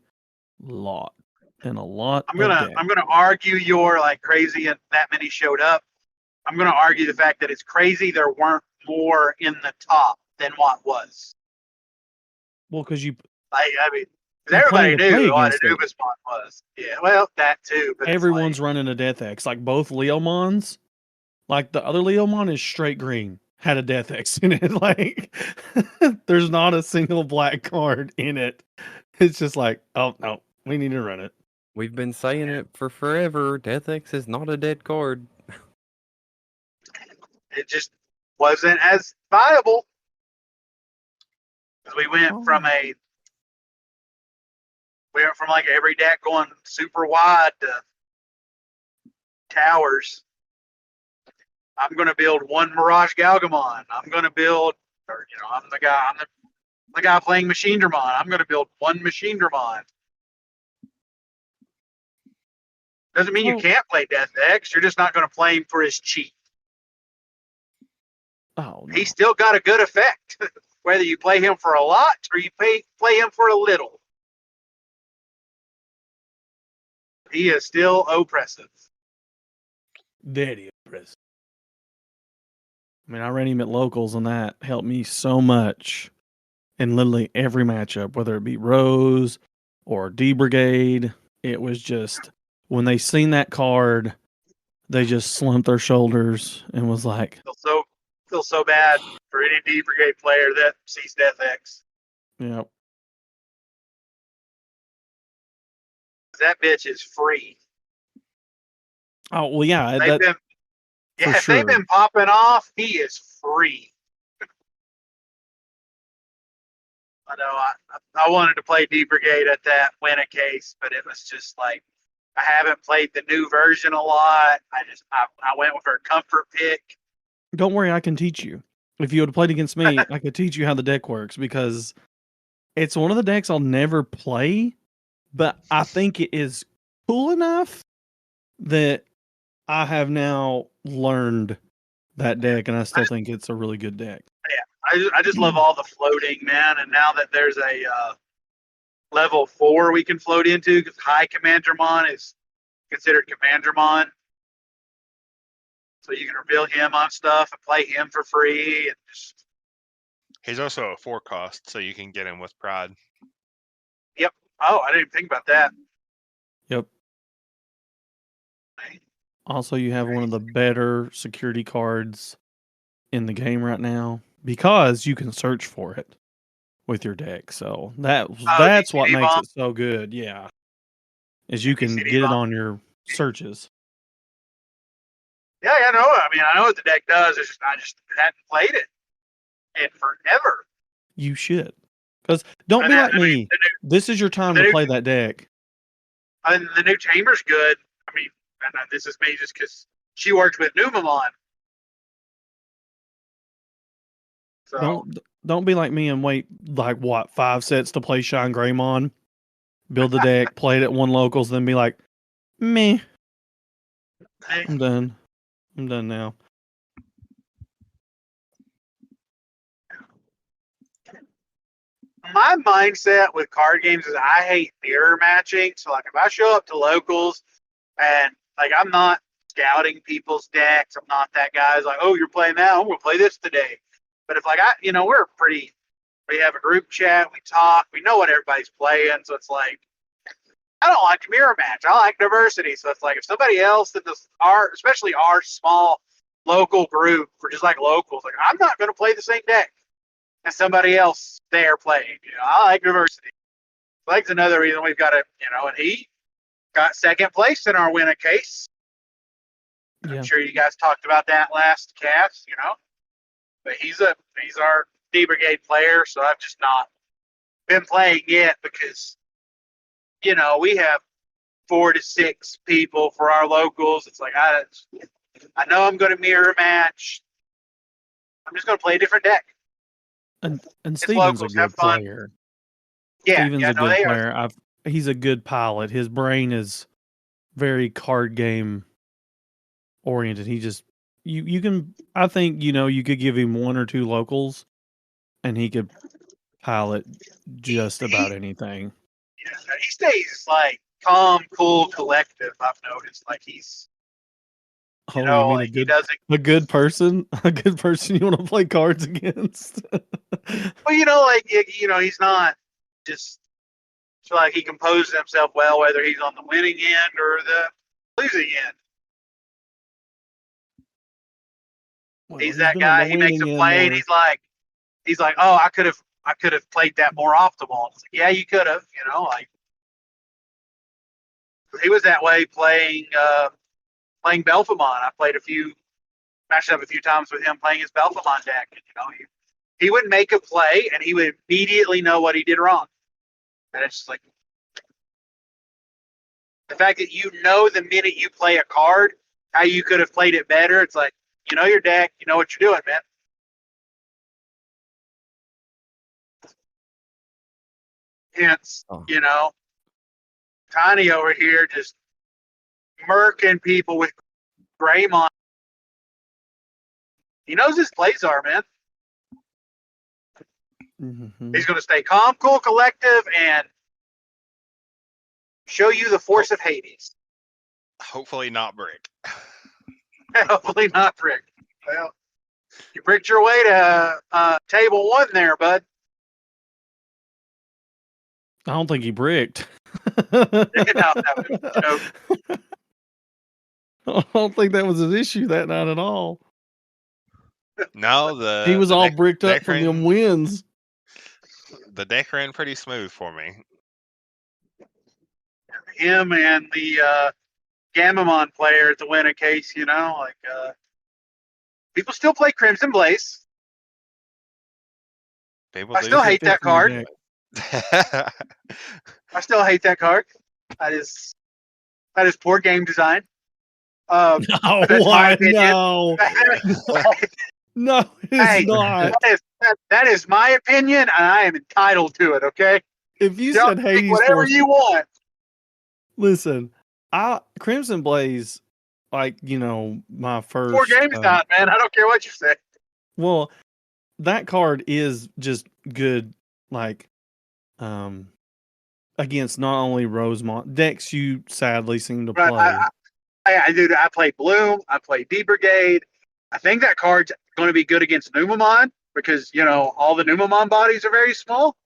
lot. And a lot I'm gonna argue you're like crazy and that many showed up. I'm gonna argue the fact that it's crazy there weren't more in the top than what was. Well, because I mean, everybody knew what Anubismon was. Yeah, well, that too. But everyone's running a Death X. Like both Leomons, like the other Leomon is straight green, had a Death X in it. Like there's not a single black card in it. It's just like, oh no, we need to run it. We've been saying it for forever. Death X is not a dead card. It just wasn't as viable. Because we went from like every deck going super wide to towers. I'm going to build one Mirage Galgamon. I'm going to build, I'm the guy playing Machine Dramon. I'm going to build one Machine Dramon. Doesn't mean you can't play Death X. You're just not going to play him for his cheat. Oh, no. He's still got a good effect, whether you play him for a lot or you play him for a little. He is still oppressive. Very oppressive. I mean, I ran him at locals, and that helped me so much in literally every matchup, whether it be Rose or D Brigade. It was just, when they seen that card, they just slumped their shoulders and was like, feel so bad for any D Brigade player that sees Death X. Yep. That bitch is free. Oh, well, yeah. If they've been popping off, he is free. I know I wanted to play D Brigade at that win a case, but it was just like, I haven't played the new version a lot. I went with her comfort pick. Don't worry, I can teach you. If you would have played against me, I could teach you how the deck works, because it's one of the decks I'll never play, but I think it is cool enough that I have now learned that deck, and I still think it's a really good deck. Yeah, I just love all the floating, man, and now that there's a level 4 we can float into, because High Commandramon is considered Commandramon. So you can reveal him on stuff and play him for free. And just... He's also a 4 cost, so you can get him with pride. Yep. Oh, I didn't even think about that. Yep. Also, you have one of the better security cards in the game right now, because you can search for it with your deck. So that's what makes it so good. Yeah. Is you can get it on your searches. Yeah, I know. I mean, I know what the deck does. It's just I just hadn't played it in forever. You should, because don't be like me. This is your time to play that deck. And the new Tamer's good. I mean, and this is me just because she works with Numamon. So don't be like me and wait like 5 sets to play Shine Greymon, build the deck, play it at one locals, then be like, meh. I'm done. I'm done now. My mindset with card games is I hate mirror matching. So like if I show up to locals and like I'm not scouting people's decks, I'm not that guy who's like, oh, you're playing that, I'm gonna play this today. But if like we have a group chat, we talk, we know what everybody's playing, so it's like I don't like to mirror match. I like diversity. So it's like if somebody else in especially our small local group, we're just like locals, like I'm not gonna play the same deck as somebody else there playing. I like diversity. Like another reason we've got and he got second place in our win a case. Yeah. I'm sure you guys talked about that last cast, But he's our D Brigade player, so I've just not been playing yet because we have 4 to 6 people for our locals. It's like, I know I'm going to mirror match. I'm just going to play a different deck. And It's Steven's a locals, have good fun. player. Yeah, Steven's a no, good they player. are. He's a good pilot. His brain is very card game oriented. He just you can I think, you could give him 1 or 2 locals and he could pilot just about anything. Yeah, he stays like calm, cool, collective. I've noticed, like he's, Oh, you mean like he doesn't. a good person? A good person you want to play cards against? Well, like he's not just so like he composes himself well, whether he's on the winning end or the losing end. Well, He's that guy. He makes a play, and he's like, oh, I could have played that more optimal. It's like, yeah, you could have. Like he was that way playing Belphemon. I matched up a few times with him playing his Belphemon deck, and he would make a play, and he would immediately know what he did wrong. And it's just like the fact that the minute you play a card how you could have played it better. It's like your deck, you know what you're doing, man. Hence, Tiny over here just murking people with Greymon. He knows his plays are, man. Mm-hmm. He's going to stay calm, cool, collective, and show you the force of Hades. Hopefully not brick. Hopefully not brick. Well, you bricked your way to table 1 there, bud. I don't think he bricked. No, I don't think that was an issue that night at all. No, he was all bricked up from them wins. The deck ran pretty smooth for me. Him and the Gamamon player at the win a case, people still play Crimson Blaze. I still hate that card. I still hate that card. That is poor game design. No, why? No. No, it's not. That is my opinion, and I am entitled to it, okay? If you said Hades whatever you want. Listen, Crimson Blaze, like, my first... Poor game design, man. I don't care what you say. Well, that card is just good, like, against not only Rosemon decks you sadly seem to play. I play Bloom. I play D-Brigade. I think that card's going to be good against Numamon because, all the Numamon bodies are very small.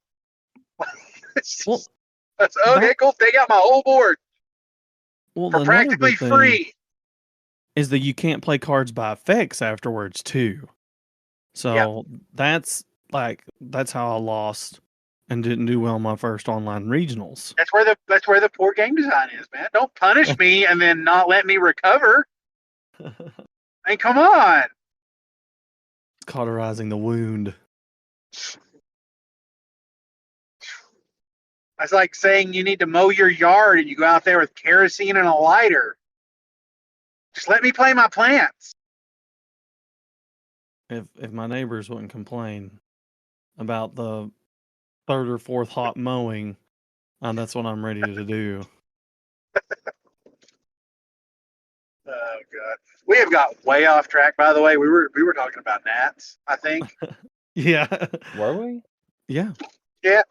Cool. Take out my whole board for practically free. Is that you can't play cards by effects afterwards, too. So that's how I lost and didn't do well in my first online regionals. That's where the poor game design is, man. Don't punish me and then not let me recover. I mean, come on. Cauterizing the wound. That's like saying you need to mow your yard and you go out there with kerosene and a lighter. Just let me play my plants. If my neighbors wouldn't complain about the 3rd or 4th hot mowing, that's what I'm ready to do. Oh God, we have got way off track. By the way, we were talking about gnats, I think. Yeah, were we? Yeah. Yeah,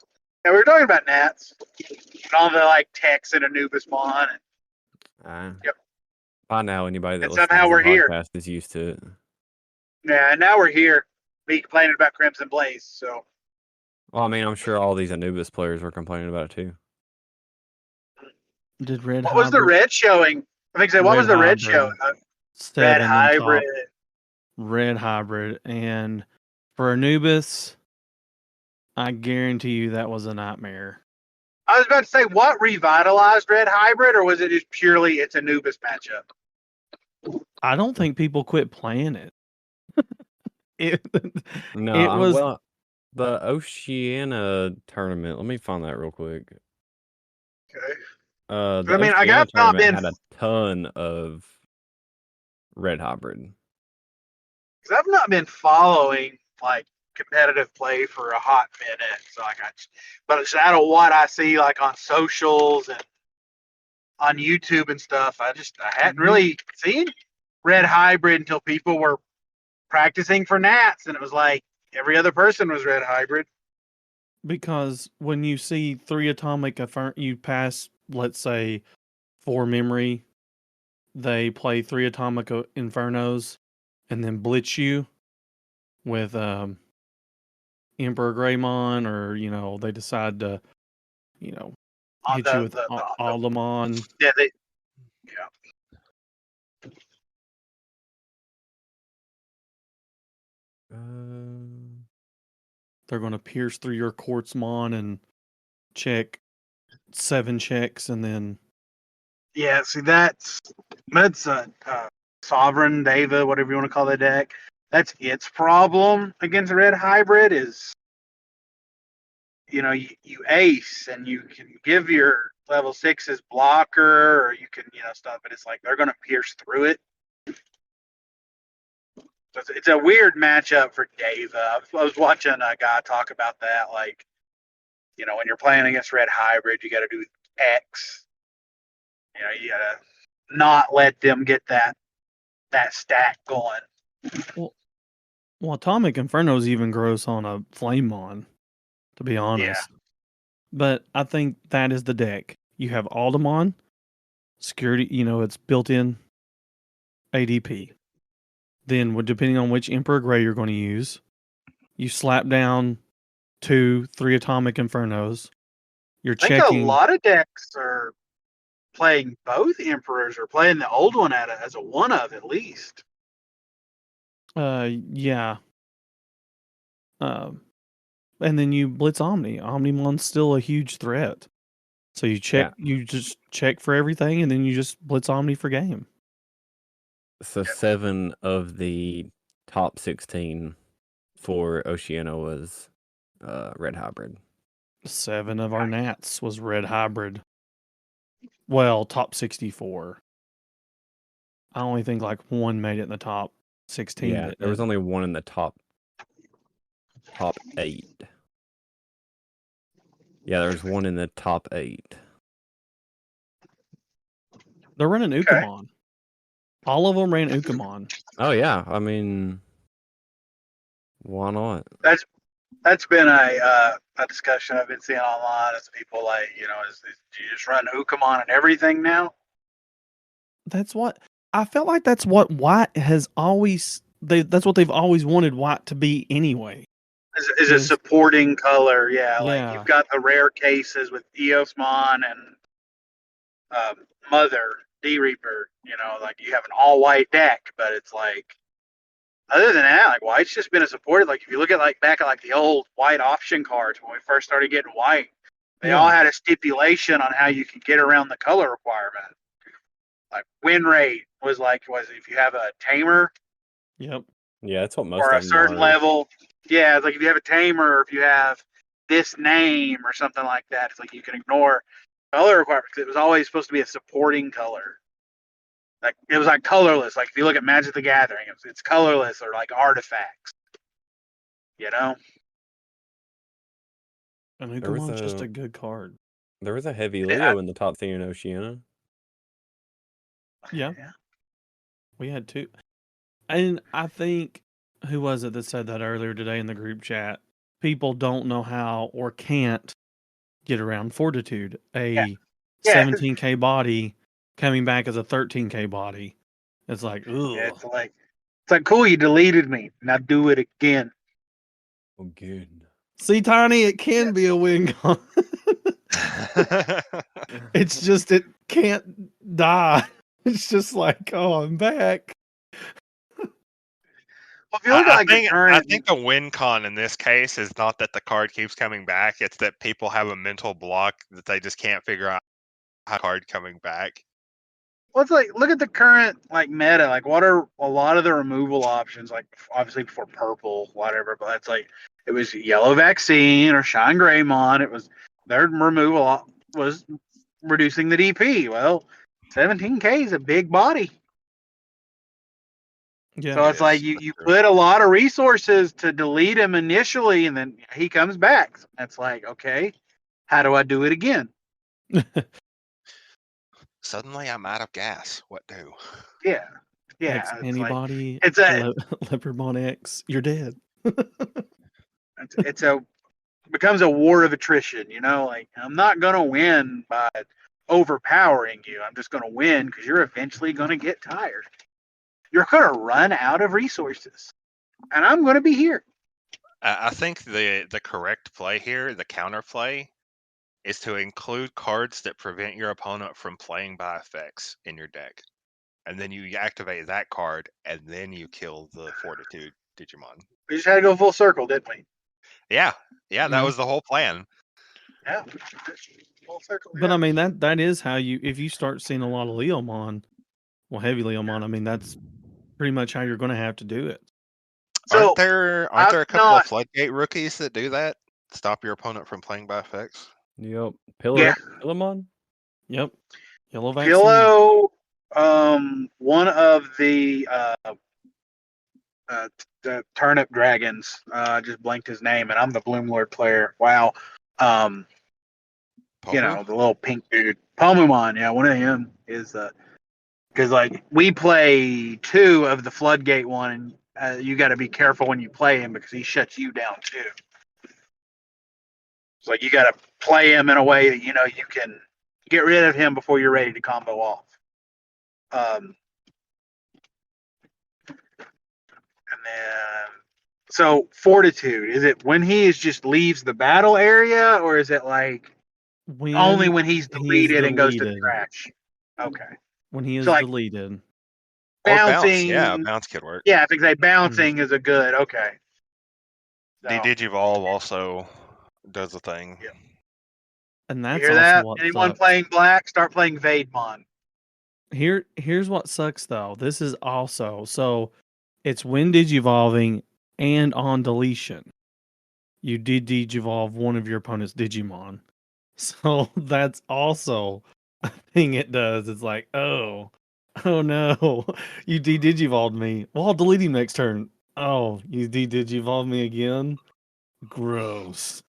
we were talking about gnats and all the techs and Anubismon. Yep. By now, anybody that and listens somehow to we're the here. podcast is used to it. Yeah, and now we're here. Me complaining about Crimson Blaze. So. Well, I mean, I'm sure all these Anubis players were complaining about it too. Did Red What was the red showing? I think so. What was the red showing? Red Hybrid. Red Hybrid. And for Anubis, I guarantee you that was a nightmare. I was about to say, what revitalized Red Hybrid, or was it just purely its Anubis matchup? I don't think people quit playing it. Well, the Oceania tournament. Let me find that real quick. Okay. The I mean, I Oceania have not tournament been had a ton of Red Hybrid. because I've not been following like competitive play for a hot minute. So but it's out of what I see like on socials and on YouTube and stuff. I hadn't really seen Red Hybrid until people were practicing for Nats, and it was like every other person was Red Hybrid. Because when you see 3 atomic, you pass, let's say, 4 memory, they play 3 atomic infernos, and then blitz you with BlackWarGreymon, or they decide to, On hit you with Aldermon. Yeah, They're going to pierce through your Quartzmon and check 7 checks, and then yeah. See, that's Sovereign Deva, whatever you want to call the deck. That's its problem against Red Hybrid is, you ace and you can give your level 6's blocker, or you can, stuff, but it's like they're going to pierce through it. So it's a weird matchup for Deva. I was watching a guy talk about that, like, when you're playing against Red Hybrid, you got to do X. You got to not let them get that stack going. Well, Atomic Inferno's even gross on a Flamemon, to be honest. Yeah. But I think that is the deck. You have Aldermon, security, it's built-in ADP. Then, depending on which Emperor Grey you're going to use, you slap down 2, 3 Atomic Infernos. You're checking. I think a lot of decks are playing both Emperors, or playing the old one as a one of at least. Yeah. And then you blitz Omni. Omnimon's still a huge threat. So you just check for everything, and then you just blitz Omni for game. So 7 of the top 16 for Oceania was Red Hybrid. 7 of our Nats was Red Hybrid. Well, top 64. I only think like 1 made it in the top 16. Yeah, there was only 1 in the top 8. Yeah, there's 1 in the top 8. They're running Ukamon. All of them ran Ukamon. Oh yeah, I mean, why not? That's been a discussion I've been seeing online. As people like, do you just run Ukamon and everything now? That's what I felt like. That's what White has always. That's what they've always wanted White to be anyway. Is a supporting color, yeah. Like Yeah. you've got the rare cases with Eosmon and Mother D Reaper. Like you have an all white deck, but it's like, other than that, like White's just been a supported. Like if you look at back at the old White option cards when we first started getting White, they all had a stipulation on how you could get around the color requirement. Like win rate was if you have a tamer. Yep. Yeah, that's what most or of a them certain are. level. Yeah, it's like if you have a tamer, or if you have this name or something like that, it's like you can ignore color requirements. It was always supposed to be a supporting color. Like it was like colorless. Like if you look at Magic the Gathering, it's colorless, or like artifacts. And Ukamon's just a good card. There was a heavy Leo in the top 3 in Oceania. Yeah. We had 2. And I think, who was it that said that earlier today in the group chat? People don't know how or can't get around Fortitude, a 17K body coming back as a 13K body. It's like, ugh. Yeah, it's like cool, you deleted me. Now do it again. Oh, good. See, Tiny, it can be a win con. It's just, it can't die. It's just like, oh, I'm back. Well, if you look at I think the win con in this case is not that the card keeps coming back. It's that people have a mental block that they just can't figure out how the card coming back. Well, it's like, look at the current meta. Like, what are a lot of the removal options? Like, obviously for purple, whatever. But it's like it was Yellow Vaccine or Shine Greymon. It was their removal was reducing the DP. Well, 17K is a big body. Yeah. So it's like you put a lot of resources to delete him initially, and then he comes back. That's like, okay, how do I do it again? Suddenly I'm out of gas. What do? Yeah. X It's antibody. Like, it's a Leopardmon X. You're dead. it's a becomes a war of attrition. You know, like I'm not gonna win by overpowering you. I'm just gonna win because you're eventually gonna get tired. You're gonna run out of resources, and I'm gonna be here. I think the correct play here, the counter play, is to include cards that prevent your opponent from playing by effects in your deck. And then you activate that card, and then you kill the Fortitude Digimon. We just had to go full circle, didn't we? Yeah, that was the whole plan. Yeah, full circle. But I mean, that is how you, if you start seeing a lot of Leomon, well, heavy Leomon, I mean, that's pretty much how you're going to have to do it. So, aren't there a couple of Floodgate rookies that do that? Stop your opponent from playing by effects? Yep. Pillamon? Yep. Yellow vaccine. Pillow, one of the turnip dragons. Just blanked his name, and I'm the Bloomlord player. Wow. You know, the little pink dude. Pomumon, yeah, one of him is because like we play 2 of the Floodgate one, and you got to be careful when you play him because he shuts you down too. It's like you got to play him in a way that you know you can get rid of him before you're ready to combo off. And then, so Fortitude, is it when he just leaves the battle area, or is it like only when he's deleted and goes to the trash? Okay. When he is deleted. Bouncing. Bounce could work. Yeah, I think bouncing is a good, okay. So. The Digivolve also does a thing. Yeah. And that's you hear that? Anyone playing black, start playing Vademon. Here's what sucks though. This is also, so it's when Digivolving and on deletion. You did Digivolve one of your opponent's Digimon. So that's also a thing it does. It's like, oh no, you de-Digivolved me. Well, I'll delete him next turn. Oh, you de-Digivolved me again? Gross.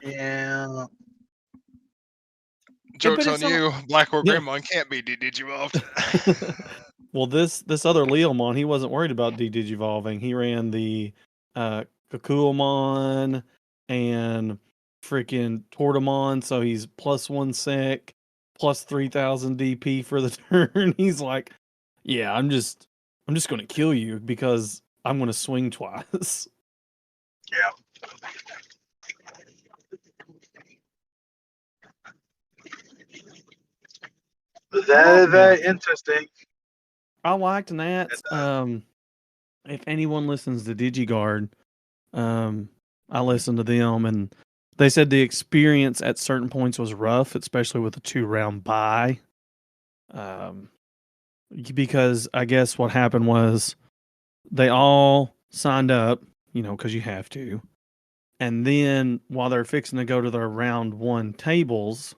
Yeah. Joke's on you. BlackWarGreymon can't be de-Digivolved. Well, this other Leomon, he wasn't worried about de-Digivolving. He ran the Kakuomon and freaking Tortamon, so he's +1 sec, plus 3,000 DP for the turn. He's like, yeah, I'm just going to kill you because I'm going to swing twice. Yeah. Very interesting. I liked that. If anyone listens to DigiGuard, I listened to them, and they said the experience at certain points was rough, especially with a 2-round bye. Because I guess what happened was they all signed up, you know, because you have to. And then while they're fixing to go to their round 1 tables,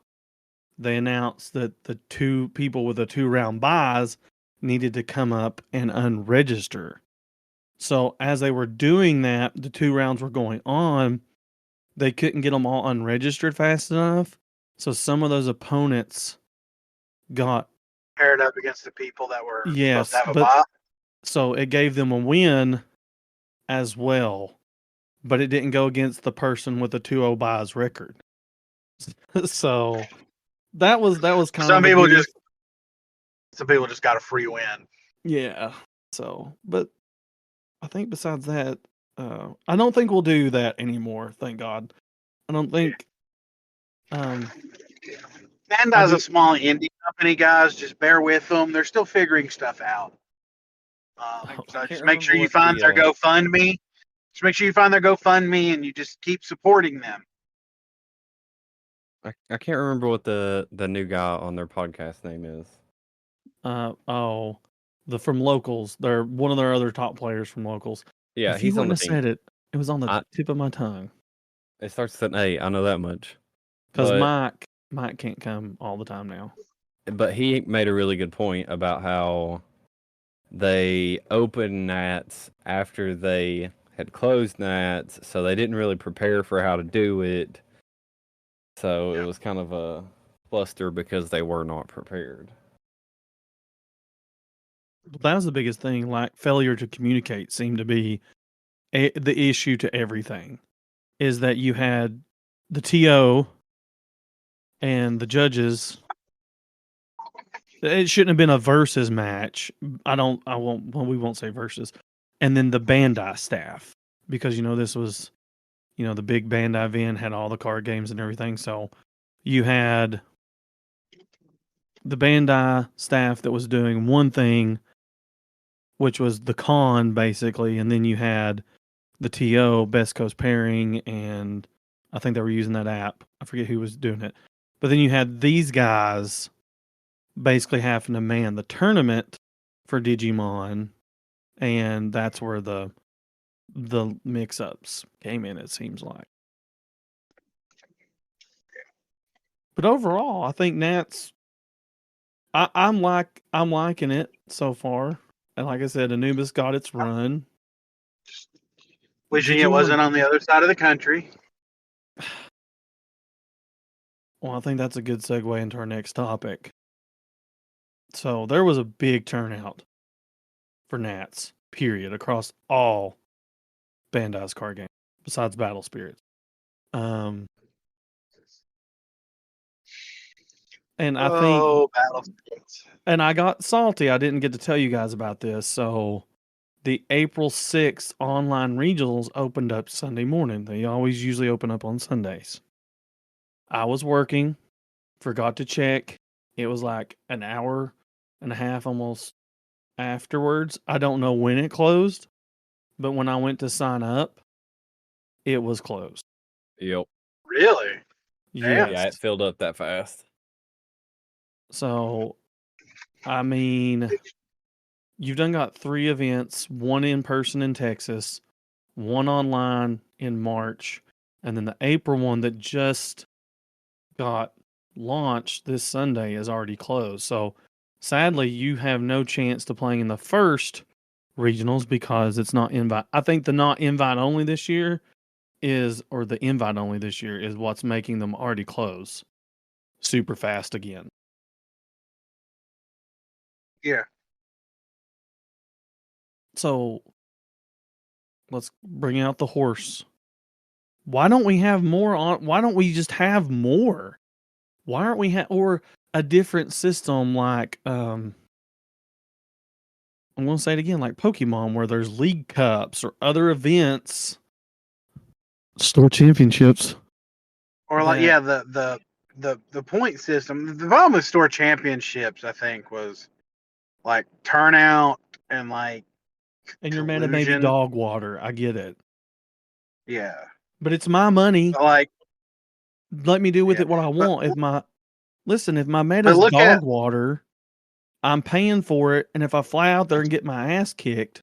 they announced that the 2 people with the 2-round buys needed to come up and unregister. So as they were doing that, the 2 rounds were going on, they couldn't get them all unregistered fast enough. So some of those opponents got paired up against the people that were supposed to have a buy. So it gave them a win as well, but it didn't go against the person with the 2-0 buys record. So that was kind some of some people just got a free win. Yeah. So, but I think besides that, I don't think we'll do that anymore. Thank God. I don't think. Bandai's a small indie company, guys. Just bear with them. They're still figuring stuff out. So just make sure you find their GoFundMe. Just make sure you find their GoFundMe and you just keep supporting them. I can't remember what the new guy on their podcast name is. From Locals. They're one of their other top players from Locals. Yeah, he's on the team. Said it. It was on the tip of my tongue. It starts with an A. I know that much. Because Mike can't come all the time now. But he made a really good point about how they opened Nats after they had closed Nats, so they didn't really prepare for how to do it. So it was kind of a cluster because they were not prepared. That was the biggest thing. Like failure to communicate seemed to be the issue to everything. Is that you had the TO and the judges. It shouldn't have been a versus match. We won't say versus. And then the Bandai staff, because this was, the big Bandai event had all the card games and everything. So you had the Bandai staff that was doing one thing, which was the con basically, and then you had the TO Best Coast Pairing, and I think they were using that app. I forget who was doing it, but then you had these guys basically having to man the tournament for Digimon, and that's where the mix-ups came in. It seems like, but overall, I think Nats. I'm liking it so far. And like I said, Anubis got its run. Wishing it wasn't on the other side of the country. Well, I think that's a good segue into our next topic. So there was a big turnout for Nats, period, across all Bandai's card games, besides Battle Spirits. And I think Battle Spirits. And I got salty. I didn't get to tell you guys about this. So the April 6th online regionals opened up Sunday morning. They always usually open up on Sundays. I was working, forgot to check. It was like an hour and a half almost afterwards. I don't know when it closed, but when I went to sign up, it was closed. Yep. Really? Yes. Yeah, it filled up that fast. So, I mean, you've done got 3 events, one in person in Texas, one online in March, and then the April one that just got launched this Sunday is already closed. So, sadly, you have no chance to playing in the first regionals because it's not invite. I think the not invite only this year or the invite only this year is what's making them already close super fast again. Yeah. So let's bring out the horse. Why don't we have more on? Why don't we just have more? Why aren't we or a different system like I'm going to say it again, like Pokemon, where there's league cups or other events, store championships, or like the point system. The problem with store championships, I think, was like turnout and like. And your mana may be dog water. I get it. Yeah. But it's my money. Like, let me do with it what I want. If my meta's dog water, I'm paying for it. And if I fly out there and get my ass kicked,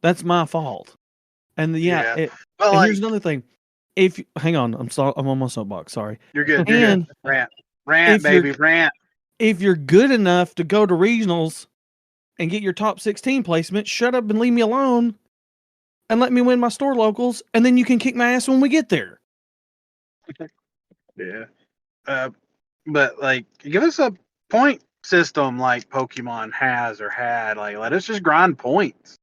that's my fault. And here's another thing. Hang on, I'm on my soapbox. Sorry. You're good. You're good. Rant, baby, rant. If you're good enough to go to regionals and get your top 16 placement, shut up and leave me alone and let me win my store locals, and then you can kick my ass when we get there. Yeah. But like, give us a point system like Pokemon has or had. Like, let us just grind points.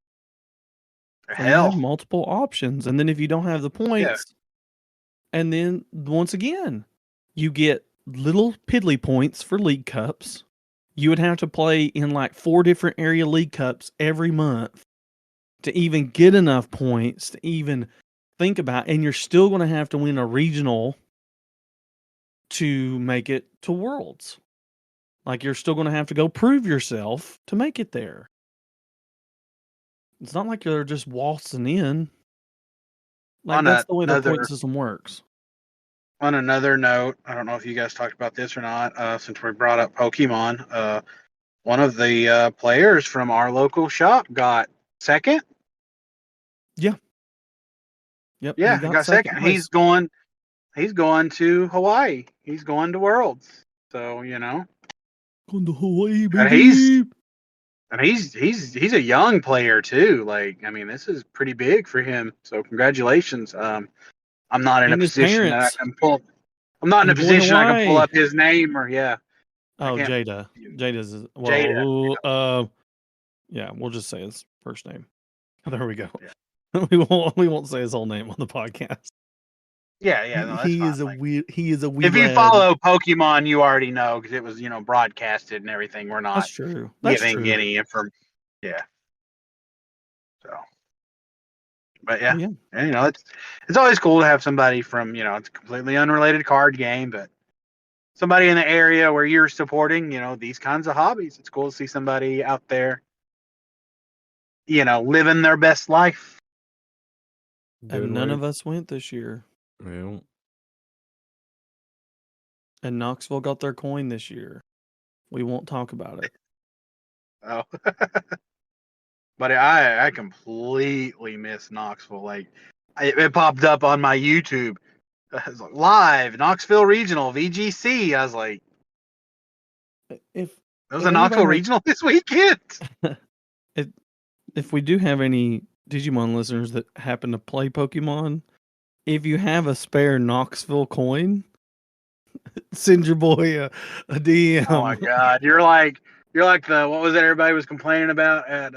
Hell. You have multiple options. And then if you don't have the points, and then once again, you get little piddly points for league cups. You would have to play in like 4 different area league cups every month to even get enough points to even think about. And you're still going to have to win a regional to make it to Worlds. Like, you're still going to have to go prove yourself to make it there. It's not like you're just waltzing in. Like, that's the way the point system works. On another note, I don't know if you guys talked about this or not, since we brought up Pokemon, one of the players from our local shop got second. Yeah. Yep. Yeah, he got second. He's going to Hawaii. He's going to Worlds. So, you know. Going to Hawaii, And baby. he's a young player too. Like, I mean, this is pretty big for him. So congratulations. I'm not in a And his position that I parents. can pull. I'm not in a Your boy position I can pull Hawaii. up his name or I Oh, can't. Jada. Jada's Jada. Yeah, we'll just say his first name. There we go. Yeah. We won't say his whole name on the podcast. Yeah, no, that's He fine. is a wee. He is a wee. If you lad. follow Pokemon, you already know because it was broadcasted and everything. We're not That's true. That's giving true. any information. Yeah. So, but yeah, Yeah. and, it's always cool to have somebody from it's a completely unrelated card game, but somebody in the area where you're supporting these kinds of hobbies. It's cool to see somebody out there living their best life. And none of us went this year. Well, And Knoxville got their coin this year. We won't talk about it. Oh. But I completely miss Knoxville. Like it popped up on my YouTube. It was like, live Knoxville Regional VGC. I was like, If there was a Knoxville Regional this weekend. If we do have any Digimon listeners that happen to play Pokemon, if you have a spare Knoxville coin, send your boy a DM. Oh my god, you're like the what was it everybody was complaining about at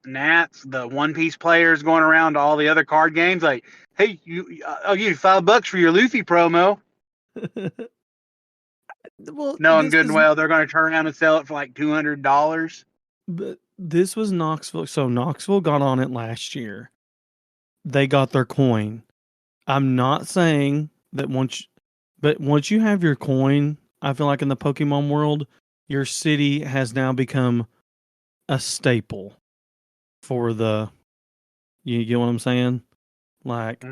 Nats, the One Piece players going around to all the other card games like, hey, I'll give you $5 for your Luffy promo. Well, knowing good and well they're going to turn around and sell it for like $200. But this was Knoxville, so Knoxville got on it last year. They got their coin. I'm not saying that once you have your coin, I feel like in the Pokemon world, your city has now become a staple for you get what I'm saying? Like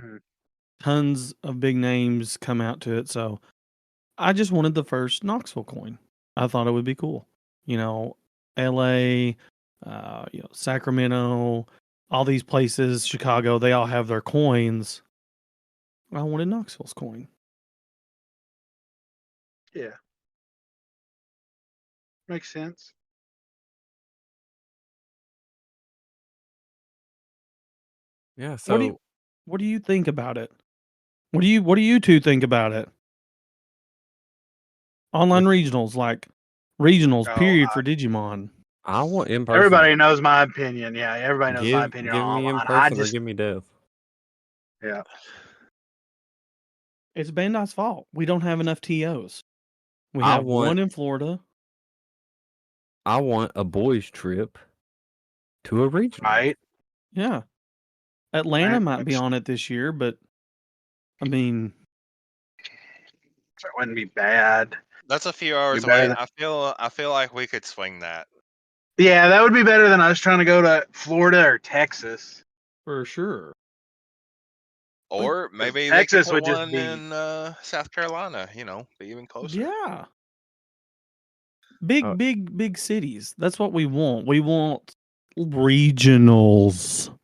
tons of big names come out to it. So I just wanted the first Knoxville coin. I thought it would be cool. LA, Sacramento, all these places, Chicago, they all have their coins. I wanted Knoxville's coin. Yeah. Makes sense. Yeah, so what do you think about it? What do you two think about it? Online regionals, like regionals, period, for Digimon. I want in person. Everybody knows my opinion. Yeah, everybody knows my opinion. Give me in person or give me death. Yeah. It's Bandai's fault. We don't have enough TOs. We have one in Florida. I want a boys' trip to a regional. Right. Yeah. Atlanta might be on it this year, but I mean, that wouldn't be bad. That's a few hours away. I feel like we could swing that. Yeah, that would be better than us trying to go to Florida or Texas. For sure. Or maybe Texas they could put would one in South Carolina, be even closer. Yeah. Big cities. That's what we want. We want regionals.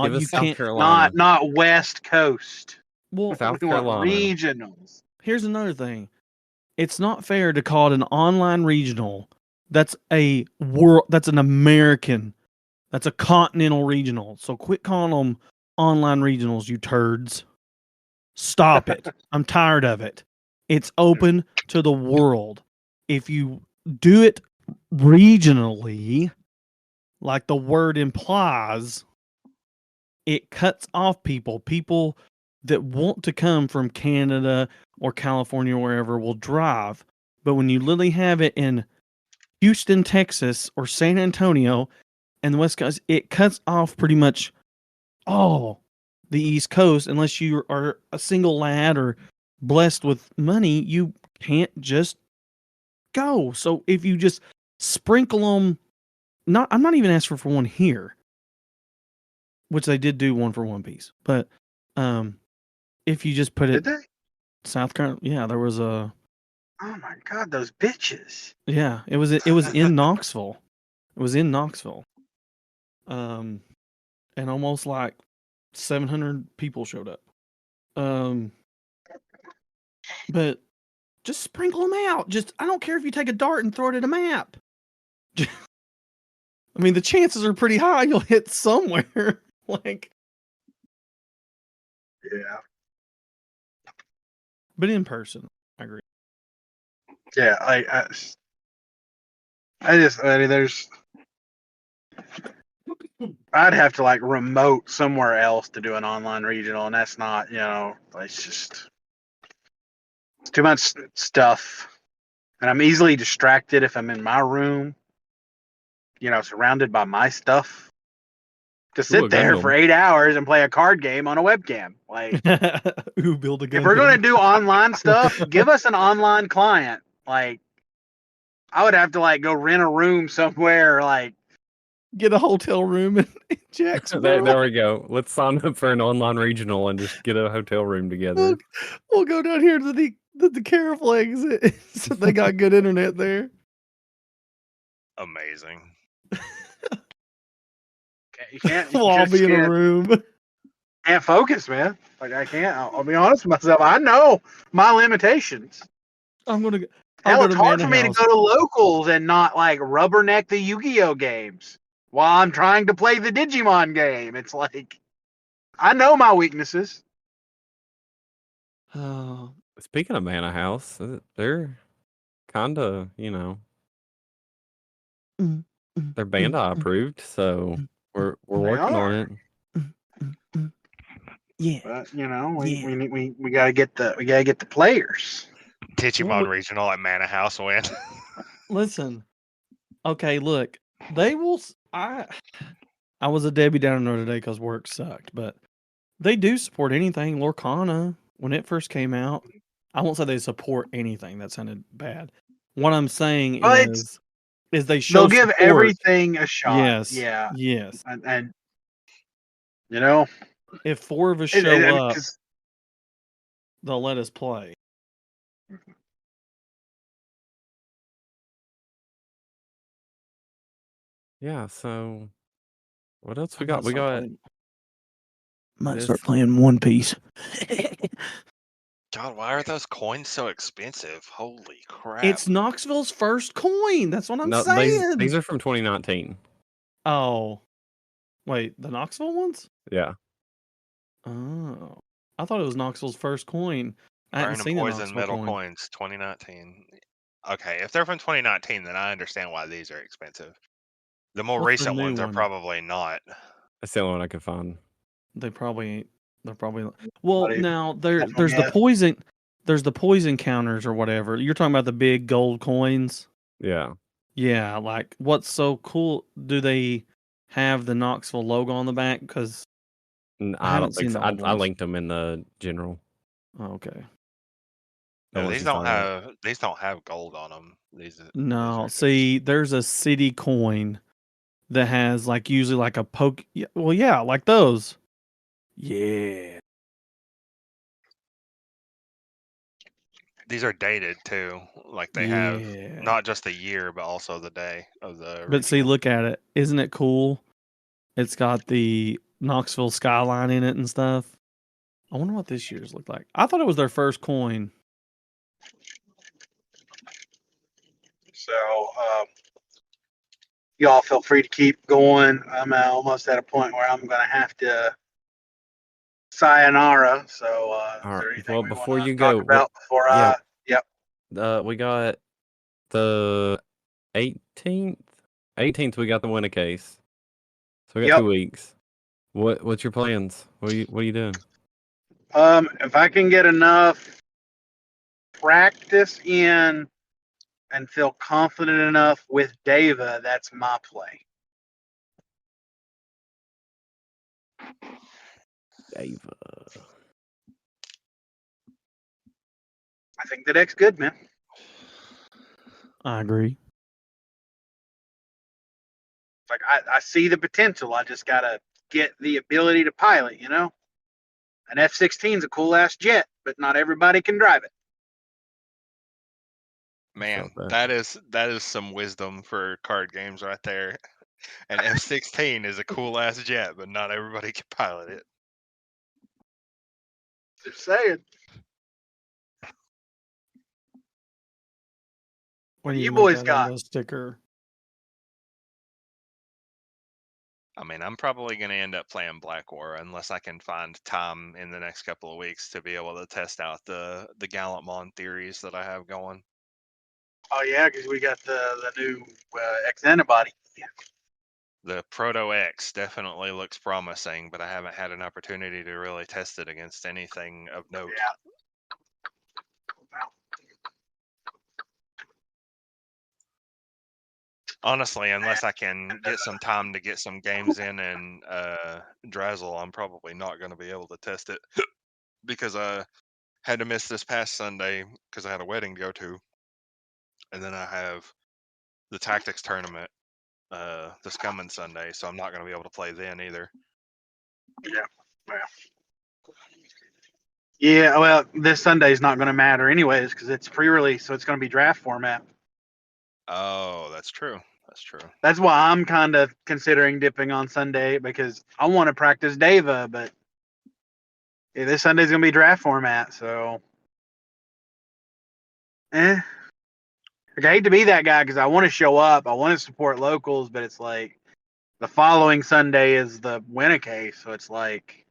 Give us South Carolina. Not West Coast. Well, South Carolina. Regionals. Here's another thing. It's not fair to call it an online regional. That's a world. That's an American. That's a continental regional. So quit calling them online regionals, you turds. Stop it. I'm tired of it. It's open to the world. If you do it regionally, like the word implies, it cuts off people that want to come from Canada or California or wherever will drive. But when you literally have it in Houston, Texas, or San Antonio and the West Coast, it cuts off pretty much all the East Coast. Unless you are a single lad or blessed with money, you can't just go. So if you just sprinkle them, I'm not even asking for one here, which they did do one for One Piece, but if you just put it, did they? South Carolina, yeah, there was a. Oh my God, those bitches! Yeah, it was in Knoxville. It was in Knoxville, and almost like 700 people showed up. But Just sprinkle them out. I don't care if you take a dart and throw it at a map. I mean, the chances are pretty high you'll hit somewhere. Like, Yeah. But in person, I agree. Yeah, I mean, I'd have to like remote somewhere else to do an online regional, and that's not, it's just too much stuff. And I'm easily distracted if I'm in my room, surrounded by my stuff. To sit there for 8 hours and play a card game on a webcam. Like, build a game. If we're going to do online stuff, give us an online client. Like, I would have to like go rent a room somewhere, like get a hotel room in Jacksonville. There we go. Let's sign up for an online regional and just get a hotel room together. We'll go down here to the Caraflex. So they got good internet there. Amazing. You can't. We'll all be in a room. Can't focus, man. Like I can't. I'll be honest with myself. I know my limitations. It's hard for me to go to locals and not like rubberneck the Yu-Gi-Oh games while I'm trying to play the Digimon game. It's like I know my weaknesses. Speaking of Mana House, they're kind of, they're Bandai approved, so we're working on it. Yeah, but we gotta get the players. Digimon regional at Mana House win. Listen, okay, look, they will. I was a Debbie Downer today because work sucked, but they do support anything. Lorcana, when it first came out, I won't say they support anything. That sounded bad. What I'm saying is they show they'll give support. Everything a shot. Yes. Yeah. Yes. And if 4 of us show up, they'll let us play. Yeah, so what else we got? We got might start playing One Piece. God, why are those coins so expensive? Holy crap. It's Knoxville's first coin. That's what I'm saying. These are from 2019. Oh. Wait, the Knoxville ones? Yeah. Oh. I thought it was Knoxville's first coin. I hadn't seen the Knoxville metal coin. coins 2019. Okay, if they're from 2019, then I understand why these are expensive. The more recent ones are probably not. That's the only one I could find. They're probably well, now there's the poison. There's the poison counters or whatever. You're talking about the big gold coins. Yeah. Yeah, like what's so cool? Do they have the Knoxville logo on the back? Because I don't think so. I linked them in the general. Oh, okay. No, these don't have gold on them. No, see, there's a city coin that has like usually like a poke. Well, yeah, like those. Yeah. These are dated too. Like they have not just the year, but also the day of the original. But see, look at it. Isn't it cool? It's got the Knoxville skyline in it and stuff. I wonder what this year's looked like. I thought it was their first coin. So, y'all feel free to keep going. I'm almost at a point where I'm going to have to sayonara. So, all right. Well, before you go, we got the 18th. 18th, we got the winner case. So we got 2 weeks. What's your plans? What are you doing? If I can get enough practice in and feel confident enough with Deva, that's my play. Deva. I think the deck's good, man. I agree. Like I see the potential. I just gotta get the ability to pilot, An F-16 is a cool ass jet, but not everybody can drive it. Man, that is some wisdom for card games right there. An F-16 is a cool ass jet, but not everybody can pilot it. Just saying. When you make boys that got? into a sticker. I mean, I'm probably going to end up playing Black War unless I can find time in the next couple of weeks to be able to test out the Gallantmon theories that I have going. Oh yeah, because we got the new X antibody. The Proto X definitely looks promising, but I haven't had an opportunity to really test it against anything of note. Yeah. Honestly, unless I can get some time to get some games in and Drazzle, I'm probably not going to be able to test it because I had to miss this past Sunday because I had a wedding to go to, and then I have the Tactics tournament this coming Sunday, so I'm not going to be able to play then either. Yeah. Well. Yeah. Well, this Sunday's not going to matter anyways because it's pre-release, so it's going to be draft format. Oh, that's true. That's true. That's why I'm kind of considering dipping on Sunday because I want to practice Deva, but yeah, this Sunday's going to be draft format, so. Like, I hate to be that guy because I want to show up. I want to support locals, but it's like the following Sunday is the winner case, so it's like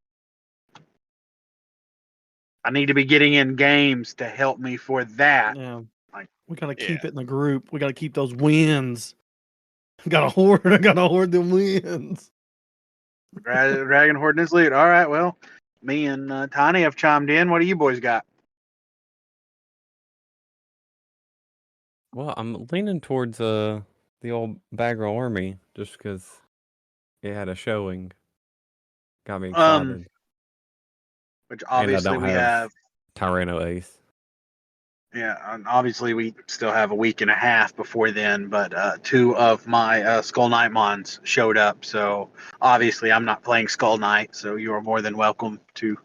I need to be getting in games to help me for that. Yeah. Like, we gotta keep it in the group. We gotta keep those wins. I gotta hoard them wins. Dragon hoarding his loot. All right, well, me and Tiny have chimed in. What do you boys got? Well, I'm leaning towards the old Bagger Army just because it had a showing. Got me excited. Which obviously we have Tyranno Ace. Yeah, and obviously we still have a week and a half before then, but two of my Skull Knightmons showed up, so obviously I'm not playing Skull Knight, so you are more than welcome to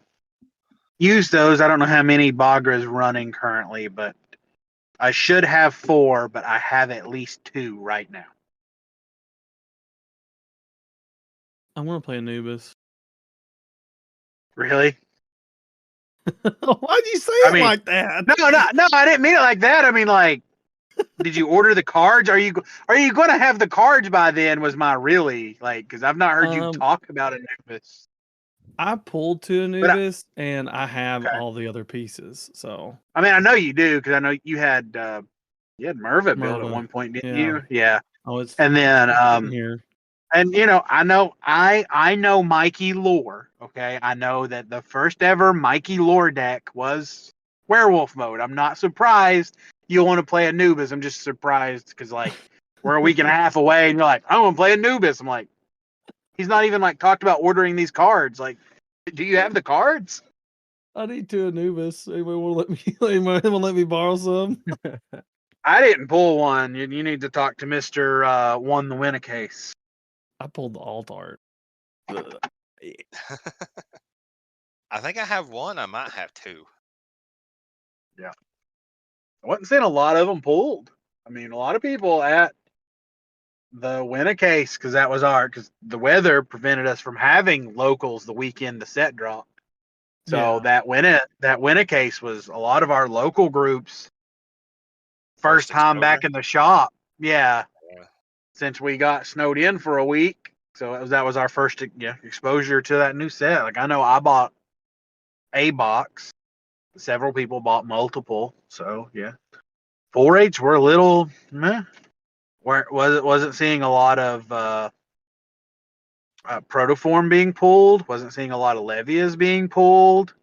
use those. I don't know how many Bagra's running currently, but I should have 4, but I have at least 2 right now. I want to play Anubis. Really? Why'd you say it like that? No, I didn't mean it like that. I mean, like, did you order the cards? Are you going to have the cards by then? Was my really like because I've not heard you talk about Anubis. I pulled to Anubis and I have all the other pieces. So I mean, I know you do because I know you had Merva built at one point, didn't you? Yeah. Oh, it's and then here. And I know Mikey lore. Okay, I know that the first ever Mikey lore deck was werewolf mode. I'm not surprised you want to play Anubis. I'm just surprised because like we're a week and a half away, and you're like, I want to play Anubis. I'm like, he's not even like talked about ordering these cards. Like, do you have the cards? I need 2 Anubis. Anybody want to let me borrow some? I didn't pull one. You need to talk to Mr. Won the Win a Case. I pulled the alt art. I think I have 1. I might have 2. Yeah. I wasn't seeing a lot of them pulled. I mean, a lot of people at the Win a Case because that was because the weather prevented us from having locals the weekend the set dropped. So that Win a Case was a lot of our local groups first time back in the shop. Yeah. Since we got snowed in for a week. So that was our first exposure to that new set. Like I know I bought a box. Several people bought multiple. So yeah. 4-H were a little meh. Wasn't seeing a lot of Protoform being pulled. Wasn't seeing a lot of Levias being pulled.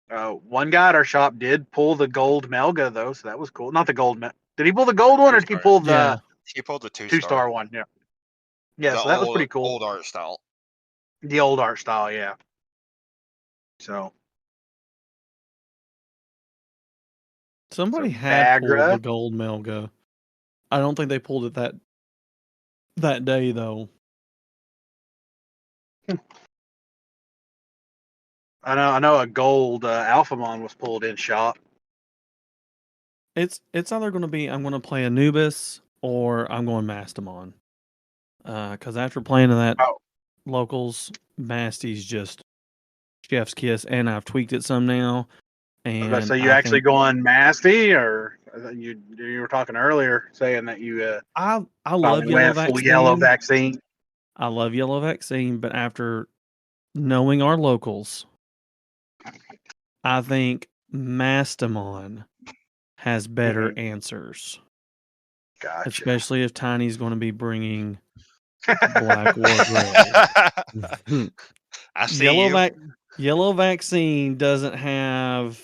One guy at our shop did pull the gold Melga though, so that was cool. Not the gold. Did he pull the gold one or did he pull the? Yeah. He pulled the 2-star one. Yeah. Yeah, so that was pretty cool. Old art style. The old art style, yeah. So. Somebody had pulled the gold Melga. I don't think they pulled it that day though. I know a gold Alphamon was pulled in shop. It's either going to be I'm going to play Anubis or I'm going Mastemon. Because after playing in that locals, Masty's just chef's kiss, and I've tweaked it some now. And So you actually going Masty, or you were talking earlier saying that you I love yellow vaccine. Full yellow vaccine. I love yellow vaccine, but after knowing our locals, I think Mastemon has better answers. Gotcha. Especially if Tiny's going to be bringing BlackWarGreymon. I see Yellow vaccine doesn't have,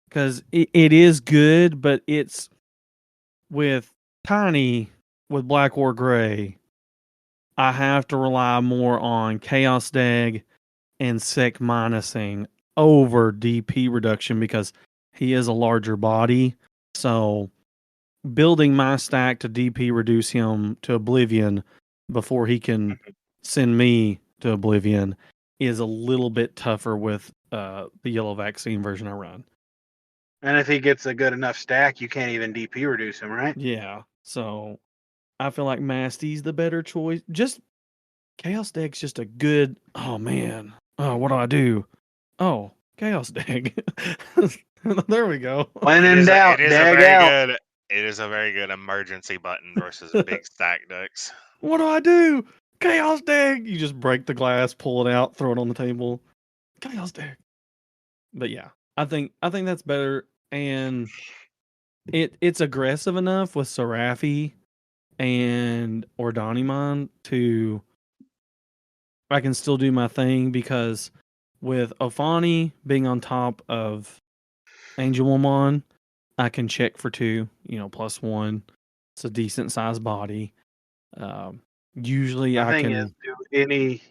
because it is good, but it's with Tiny with BlackWarGrey. I have to rely more on Chaos Dag and Sec minusing over DP reduction because he is a larger body. So building my stack to DP reduce him to oblivion before he can send me to oblivion is a little bit tougher with the yellow vaccine version I run. And if he gets a good enough stack, you can't even DP reduce him, right? Yeah. So I feel like Masty's the better choice. Just Chaos Deck's just a good, oh man. Oh, what do I do? Oh, Chaos Deck. There we go. When in doubt, dag out. It is a very good emergency button versus big stack decks. What do I do? Chaos Deck. You just break the glass, pull it out, throw it on the table. Chaos Deck. But yeah, I think that's better, and it's aggressive enough with Seraphi and Ordonimon to I can still do my thing, because with Ophani being on top of Angelmon, I can check for 2, +1. It's a decent sized body. Usually The I thing can is, do any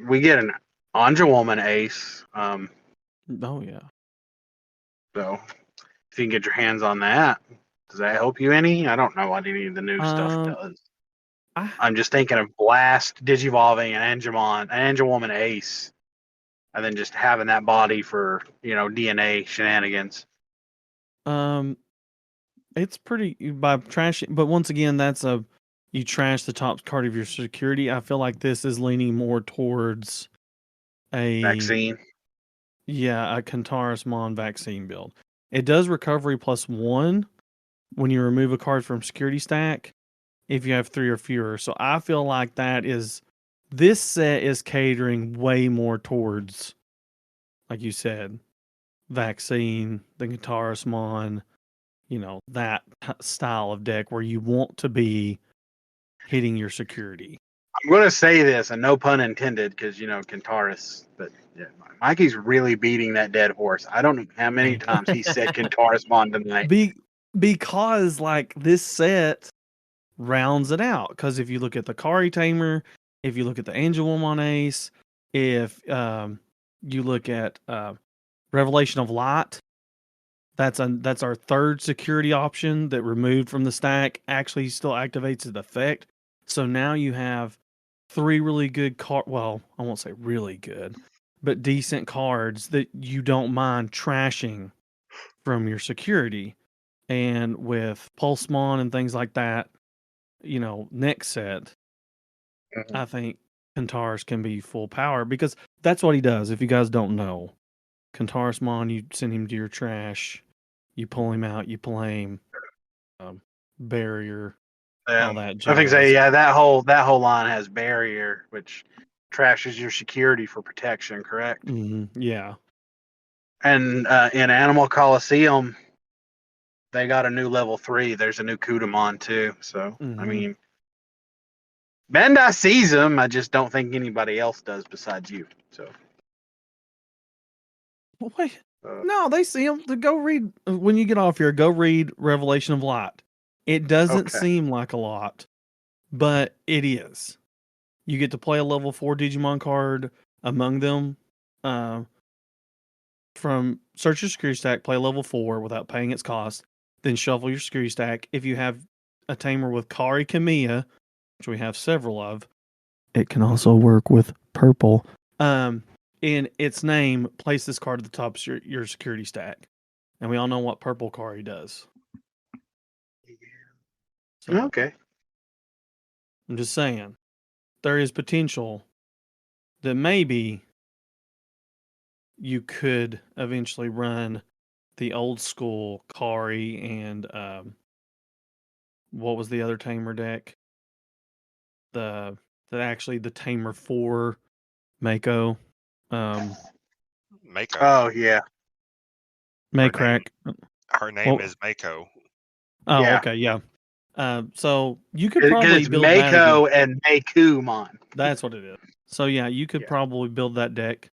we get an Angelmon ace. oh yeah. So if you can get your hands on that, does that help you any? I don't know what any of the new stuff does. I'm just thinking of Blast, Digivolving, and Angelwoman Ace, and then just having that body for DNA shenanigans. It's pretty by trashing, but once again, you trash the top card of your security. I feel like this is leaning more towards a vaccine. Yeah, a Cantarismon vaccine build. It does recovery +1 when you remove a card from security stack if you have 3 or fewer. So I feel like this set is catering way more towards, like you said, vaccine, the Cantarismon, that style of deck where you want to be hitting your security. I'm going to say this, and no pun intended, because, Cantaris, but yeah, Mikey's really beating that dead horse. I don't know how many times he said Cantarismon tonight. Because, this set rounds it out. Because if you look at the Kari Tamer, if you look at the Angelmon Ace, if you look at Revelation of Light, that's our third security option that removed from the stack actually still activates its effect. So now you have 3 really good well, I won't say really good, but decent cards that you don't mind trashing from your security. And with Pulsemon and things like that, next set, I think Cantaris can be full power, because that's what he does. If you guys don't know, Cantarismon, you send him to your trash, you pull him out, you play him, barrier, all that jazz. I think so. Yeah, that whole line has barrier, which trashes your security for protection. Correct. Mm-hmm. Yeah. And in Animal Coliseum, they got a new level 3. There's a new Kudamon too. So I mean, Bandai sees them. I just don't think anybody else does besides you. So. Wait. No, they see them. Go read when you get off here. Go read Revelation of Light. It doesn't seem like a lot, but it is. You get to play a level 4 Digimon card among them. From search your security stack, play level 4 without paying its cost. Then shuffle your security stack. If you have a tamer with Kari Kamiya, which we have several of, it can also work with purple. In its name, place this card at the top of your security stack. And we all know what purple Kari does. So, okay. I'm just saying, there is potential that maybe you could eventually run the old school Kari and what was the other Tamer deck? The Tamer 4 Mako. Mako. Oh yeah. Maycrack. Her name is Mako. Oh, Yeah. okay, yeah. So you could Because probably it's build that again. Mako and Makumon. That's what it is. So yeah, you could Yeah. probably build that deck.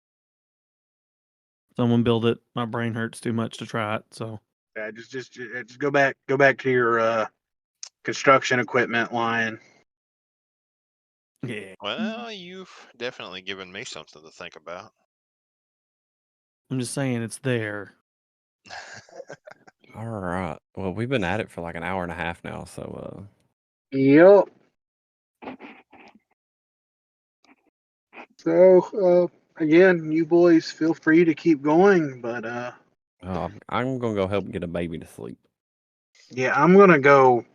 Someone build it. My brain hurts too much to try it. So Yeah, just go back to your construction equipment line. yeah, Well, you've definitely given me something to think about. I'm just saying it's there. All right. Well, we've been at it for like an hour and a half now, so Yep. So again, you boys feel free to keep going, but I'm gonna go help get a baby to sleep. yeah, I'm gonna go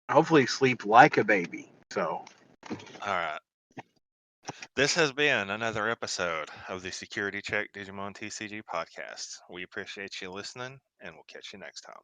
hopefully sleep like a baby. So All right. This has been another episode of the Security Check Digimon TCG podcast. We appreciate you listening, and we'll catch you next time.